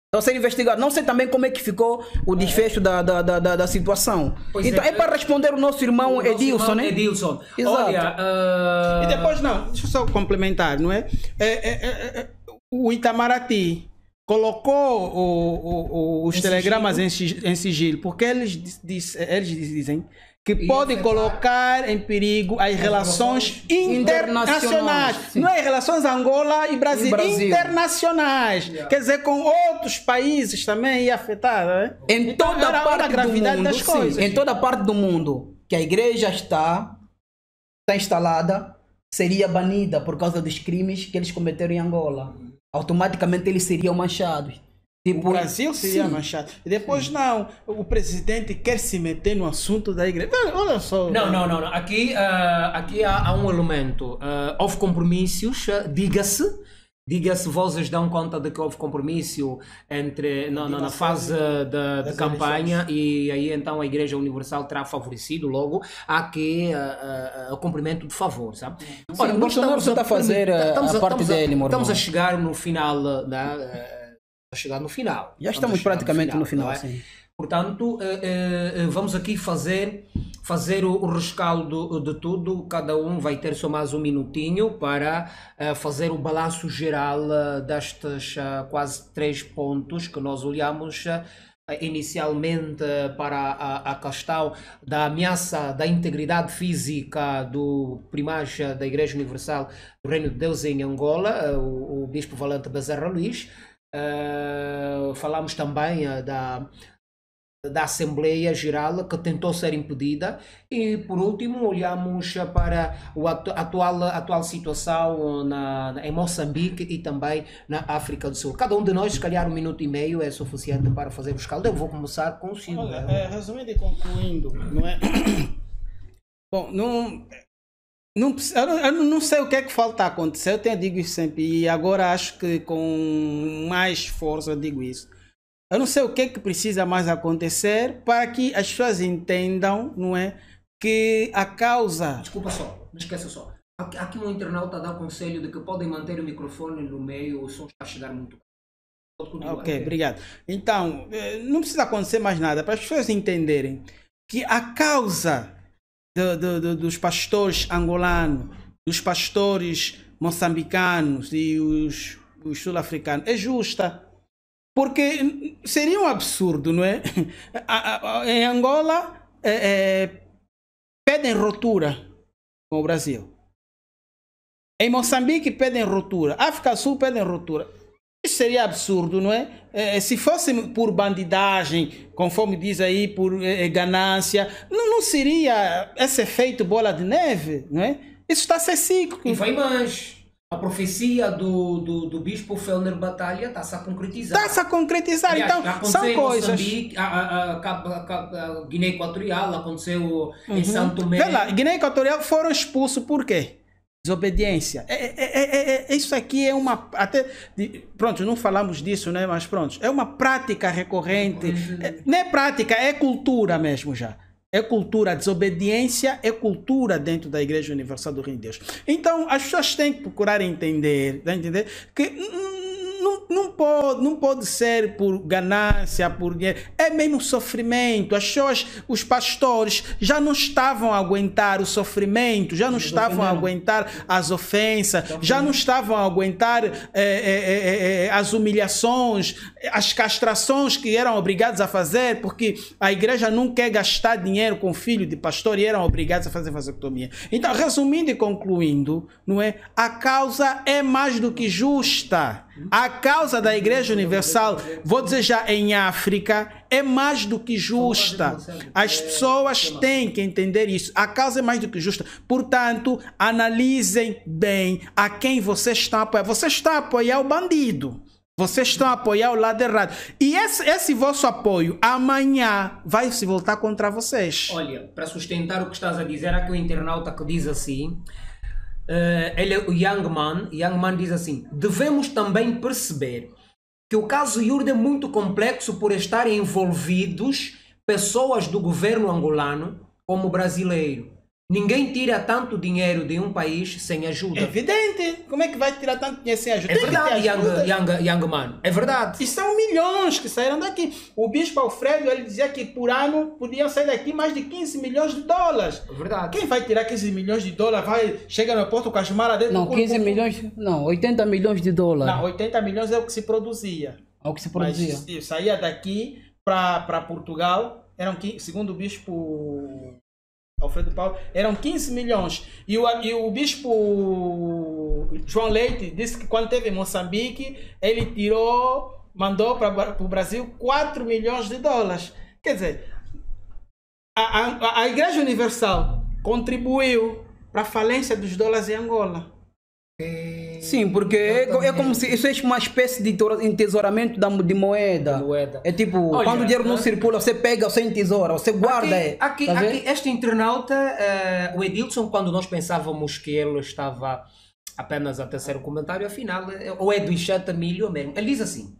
Está a ser investigada. Não sei também como é que ficou o desfecho da situação. Pois então é para responder o nosso irmão Edilson, né? Edilson. Exato. Olha, E depois, deixa eu só complementar, não é? O Itamaraty colocou os telegramas em sigilo, porque eles dizem que pode colocar em perigo as relações internacionais. Não é relações Angola e Brasil. Internacionais. Quer dizer, com outros países também ia afetar, né? Em toda a parte gravidade do mundo, das coisas. Em toda parte do mundo que a igreja está instalada, seria banida por causa dos crimes que eles cometeram em Angola. Automaticamente eles seriam manchados. Tipo, o Brasil seria manchado. E depois o presidente quer se meter no assunto da igreja. Olha só. Não. Aqui há um elemento. Houve compromissos, diga-se, vozes dão conta de que houve compromisso na fase de campanha e aí então a Igreja Universal terá favorecido logo aqui o cumprimento de favor, sabe? Olha, Bolsonaro está a fazer a parte dele, meu irmão. Estamos a chegar no final, Já estamos praticamente no final, é? sim. Portanto, vamos aqui fazer o rescaldo de tudo. Cada um vai ter só mais um minutinho para fazer o balanço geral destes quase 3 pontos que nós olhamos inicialmente para a questão da ameaça da integridade física do primaz da Igreja Universal do Reino de Deus em Angola, o Bispo Valente Bezerra Luís. Falamos também da Assembleia Geral que tentou ser impedida e por último olhamos para a atual situação em Moçambique e também na África do Sul. Cada um de nós, se calhar 1 minuto e meio é suficiente para fazer o escaldo. Eu vou começar com o Silvio. Resumindo e concluindo, não é? Bom, eu não sei o que é que falta acontecer, eu digo isso sempre e agora acho que com mais força eu digo isso. Eu não sei o que é que precisa mais acontecer para que as pessoas entendam, não é, que a causa... Desculpa só, não esqueça só. Aqui um internauta dá conselho de que podem manter o microfone no meio, o som está a chegar muito bem. Ok, obrigado. Então, não precisa acontecer mais nada para as pessoas entenderem que a causa dos pastores angolanos, dos pastores moçambicanos e os sul-africanos é justa. Porque seria um absurdo, não é? Em Angola pedem ruptura com o Brasil. Em Moçambique pedem ruptura. África do Sul pedem ruptura. Isso seria absurdo, não é? Se fosse por bandidagem, conforme diz aí, por ganância, não seria esse efeito bola de neve, não é? Isso está a ser cíclico. E vai mais. A profecia do bispo Fellner Batalha está-se a concretizar. Está-se a concretizar. Aliás, Então, são coisas. Moçambique, a Guiné Equatorial, aconteceu em Santo Tomé. Vê lá, Guiné Equatorial foram expulsos por quê? Desobediência. Isso aqui é uma... pronto, não falamos disso, né? Mas pronto, é uma prática recorrente. Não é prática, é cultura mesmo já. É cultura, a desobediência é cultura dentro da Igreja Universal do Reino de Deus. Então, as pessoas têm que procurar entender, que não pode ser por ganância, por dinheiro. É mesmo sofrimento. As pessoas, os pastores já não estavam a aguentar o sofrimento, já não estavam a aguentar as ofensas, já não estavam a aguentar as humilhações, as castrações que eram obrigados a fazer, porque a igreja não quer gastar dinheiro com filho de pastor e eram obrigados a fazer vasectomia. Então, resumindo e concluindo, não é? A causa é mais do que justa. A causa da Igreja Universal, vou dizer já em África, é mais do que justa. As pessoas têm que entender isso. A causa é mais do que justa. Portanto, analisem bem a quem vocês estão a apoiar. Vocês estão a apoiar o bandido. Vocês estão a apoiar o lado errado. E esse vosso apoio amanhã vai se voltar contra vocês. Olha, para sustentar o que estás a dizer, há aqui um internauta que diz assim... ele é o Youngman diz assim: devemos também perceber que o caso Yurde é muito complexo por estarem envolvidos pessoas do governo angolano como brasileiro. Ninguém tira tanto dinheiro de um país sem ajuda. É evidente. Como é que vai tirar tanto dinheiro sem ajuda? É verdade, Youngman. É verdade. E são milhões que saíram daqui. O bispo Alfredo, ele dizia que por ano podiam sair daqui mais de 15 milhões de dólares. É verdade. Quem vai tirar 15 milhões de dólares? Chega no aeroporto com as malas dentro. Não, 15 milhões, não, 80 milhões de dólares. Não, 80 milhões é o que se produzia. É o que se produzia. Mas saía daqui para Portugal, segundo o bispo Alfredo Paulo, eram 15 milhões. E o bispo João Leite disse que quando esteve em Moçambique, ele mandou para o Brasil 4 milhões de dólares. Quer dizer, a Igreja Universal contribuiu para a falência dos dólares em Angola. Sim, porque é como se isso é uma espécie de entesouramento de moeda. É tipo, olha, quando o dinheiro não circula, você pega, você entesoura, você guarda. Aqui, este internauta, o Edilson, quando nós pensávamos que ele estava apenas a tecer o comentário, afinal, ou é do Ixata Milho mesmo. Ele diz assim: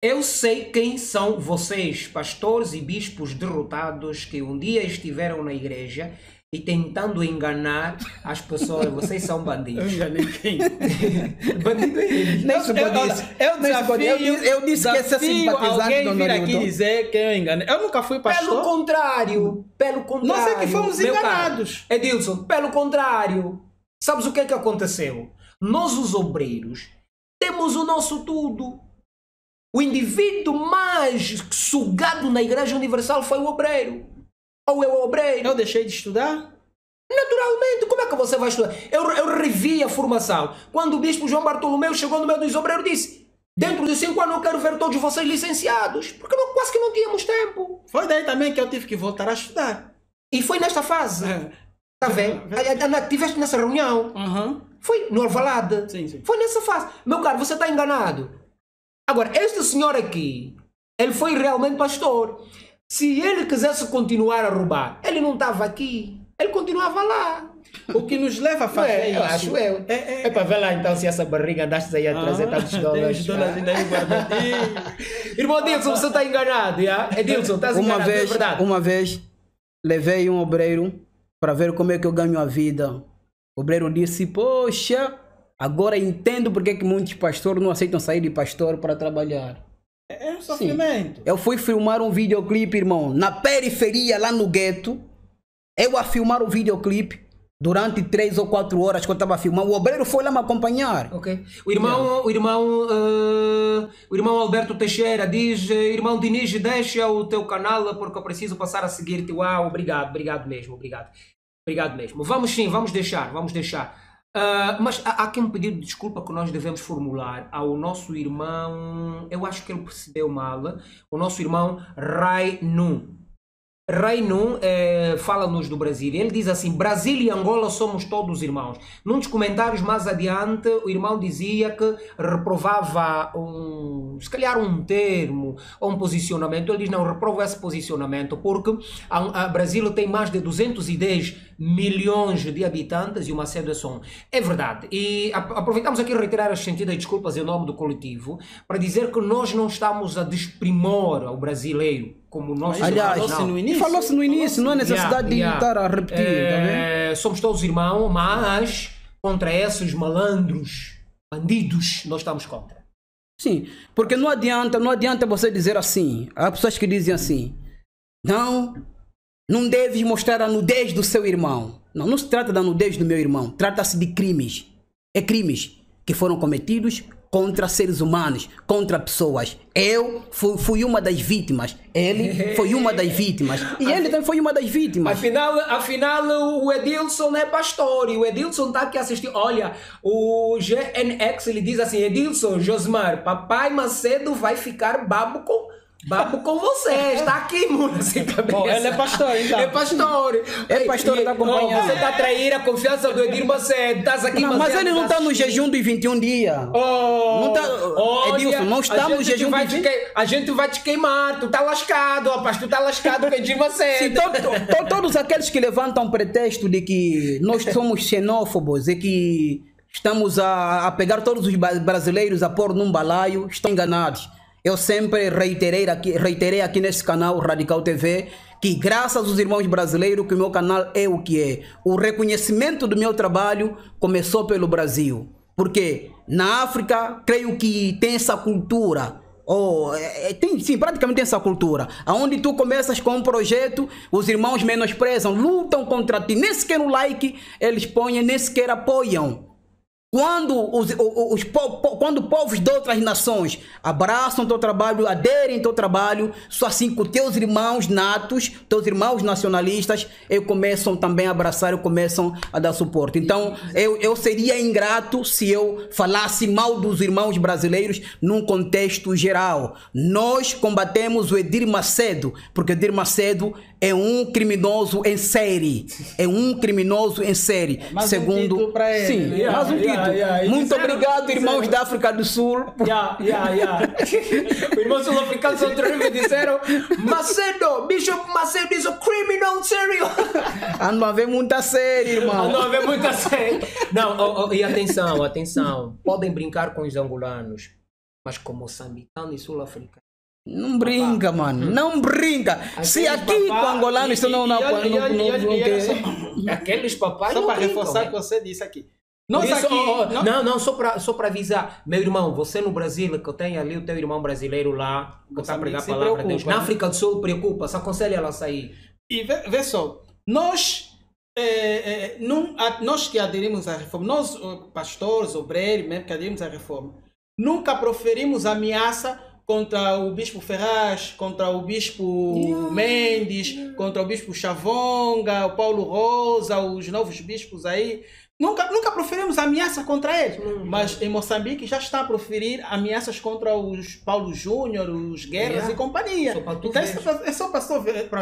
eu sei quem são vocês, pastores e bispos derrotados que um dia estiveram na igreja e tentando enganar as pessoas. Vocês são bandidos. Eu enganei quem? Bandido é ele. Eu disse que essa simpatizante alguém vir aqui dizer que eu enganei. Eu nunca fui pastor. Pelo contrário. Nós é que fomos enganados. Caro, Edilson, pelo contrário. Sabes o que é que aconteceu? Nós, os obreiros, temos o nosso tudo. O indivíduo mais sugado na Igreja Universal foi o obreiro. Ou eu obreiro. Eu deixei de estudar? Naturalmente. Como é que você vai estudar? Eu revi a formação. Quando o bispo João Bartolomeu chegou no meio dos obreiros, disse: dentro de 5 anos eu quero ver todos vocês licenciados. Porque quase que não tínhamos tempo. Foi daí também que eu tive que voltar a estudar. E foi nesta fase. Está vendo? Estiveste nessa reunião. Foi no Alvalade. Sim. Foi nessa fase. Meu caro, você está enganado. Agora, este senhor aqui, ele foi realmente pastor. Se ele quisesse continuar a roubar, ele não estava aqui. Ele continuava lá. O que nos leva a fazer isso? Eu acho eu. É para ver lá então se essa barriga andaste aí a trazer tantos dólares. Ainda aí guardadinho. Irmão Dilson, você está enganado, já? Edilson, estás enganado, é verdade. Uma vez levei um obreiro para ver como é que eu ganho a vida. O obreiro disse: poxa, agora entendo porque que muitos pastores não aceitam sair de pastor para trabalhar. É um sofrimento. Eu fui filmar um videoclipe, irmão, na periferia, lá no gueto. Eu a filmar o videoclipe durante 3 ou 4 horas que eu estava filmando. O obreiro foi lá me acompanhar. Ok. O irmão Alberto Teixeira diz: irmão Diniz, deixa o teu canal porque eu preciso passar a seguir-te. Uau, obrigado mesmo, obrigado mesmo. Vamos sim, vamos deixar. Mas há aqui um pedido de desculpa que nós devemos formular ao nosso irmão, eu acho que ele percebeu mal, o nosso irmão Rainu. Rainu fala-nos do Brasil. Ele diz assim: Brasil e Angola somos todos irmãos. Num dos comentários mais adiante, o irmão dizia que reprovava se calhar um termo ou um posicionamento. Ele diz: não, reprovo esse posicionamento porque o Brasil tem mais de 210 milhões de habitantes e uma sede só. É verdade. E aproveitamos aqui reiterar as sentidas desculpas em nome do coletivo para dizer que nós não estamos a desprimor ao brasileiro. Como nós falou-se no início, não há necessidade de estar a repetir. Tá somos todos irmãos, mas contra esses malandros, bandidos, nós estamos contra. Sim, porque não adianta você dizer assim. Há pessoas que dizem assim: não deves mostrar a nudez do seu irmão. Não se trata da nudez do meu irmão, trata-se de crimes. É crimes que foram cometidos contra seres humanos, contra pessoas. Eu fui uma das vítimas. Ele foi uma das vítimas. E ele também foi uma das vítimas. Afinal o Edilson é pastor. E o Edilson está aqui assistindo. Olha, o GNX ele diz assim: Edilson, Josmar, papai Macedo vai ficar babo com você, está aqui, mano, sem cabeça. Bom, ele é pastor, então. É pastor. É pastor da companhia. Você está a trair a confiança do Edir Macedo. Estás aqui, mas ele não está no jejum dos 21 dias. Não tá, Edilson, não está no jejum dos 21 dias. A gente vai te queimar. Tu está lascado, rapaz. Tu está lascado com Edir Macedo. Sim, todos aqueles que levantam o pretexto de que nós somos xenófobos e que estamos a pegar todos os brasileiros a pôr num balaio, estão enganados. Eu sempre reiterei aqui nesse canal Radical TV que graças aos irmãos brasileiros que o meu canal é o que é. O reconhecimento do meu trabalho começou pelo Brasil. Porque na África, creio que tem essa cultura. Sim, praticamente tem essa cultura. Onde tu começas com um projeto, os irmãos menosprezam, lutam contra ti. Nem sequer o like eles põem, nem sequer apoiam. Quando povos de outras nações abraçam teu trabalho, aderem teu trabalho, só assim que teus irmãos natos, teus irmãos nacionalistas, começam também a abraçar e começam a dar suporte. Então, eu seria ingrato se eu falasse mal dos irmãos brasileiros num contexto geral. Nós combatemos o Edir Macedo, porque Edir Macedo é um criminoso em série. É um criminoso em série. Segundo um para ele. Sim, mais um título. Muito obrigado, irmãos da África do Sul. Os irmãos sul-africanos são terríveis, disseram: Macedo, Bishop Macedo is a criminal serial. Não haver muita série, irmão. Não haver muita série. Não, e atenção. Podem brincar com os angolanos, mas com moçambicano e sul-africano. Não brinca, mano. Não brinca. Se aqui com angolano isso não aqueles papais só não para brincam, reforçar o que você disse aqui. Só para avisar, meu irmão, você no Brasil, que eu tenho ali o teu irmão brasileiro lá, que está a pregar a palavra de Deus. Na África do Sul, preocupa, se aconselha ela a sair. E vê só, nós que aderimos à reforma, nós, pastores, obreiros, mesmo que aderimos à reforma, nunca proferimos ameaça contra o Bispo Ferraz, contra o Bispo Mendes, contra o Bispo Chavonga, o Paulo Rosa, os novos bispos aí. Nunca proferimos ameaça contra eles. Mas em Moçambique já está a proferir ameaças contra os Paulo Júnior, os Guerras e companhia. Então é só para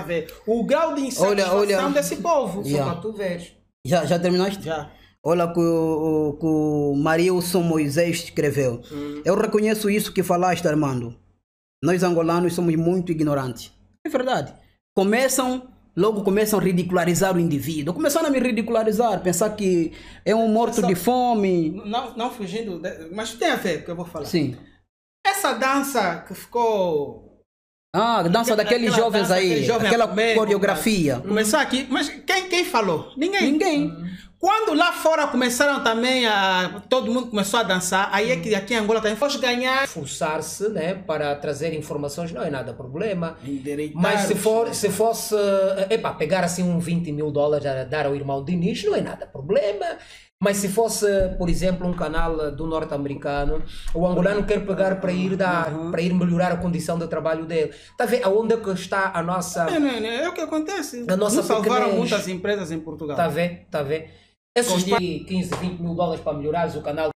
ver o grau de insatisfação desse povo. Só para tu ver. Já terminaste? Já. Olha que o Marilson Moisés escreveu. Eu reconheço isso que falaste, Armando. Nós angolanos somos muito ignorantes. É verdade. Logo começam a ridicularizar o indivíduo. Começaram a me ridicularizar, pensar que é um morto de fome. Não fugindo, mas tem a ver com o que eu vou falar. Sim. Essa dança que ficou... A dança daqueles jovens aí, aquela coreografia. Começou aqui, mas quem falou? Ninguém. Quando lá fora começaram também todo mundo começou a dançar, aí é que aqui em Angola também fosse ganhar. Forçar-se, né, para trazer informações não é nada problema. Mas se fosse pegar assim uns 20 mil dólares a dar ao irmão Diniz, não é nada problema. Mas se fosse, por exemplo, um canal do norte-americano, o angolano quer pegar para ir para ir melhorar a condição de trabalho dele. Está a ver aonde é que está a nossa... É o que acontece. A nossa salvaram muitas empresas em Portugal. Está a ver? Esses 15, 20 mil dólares para melhorares o canal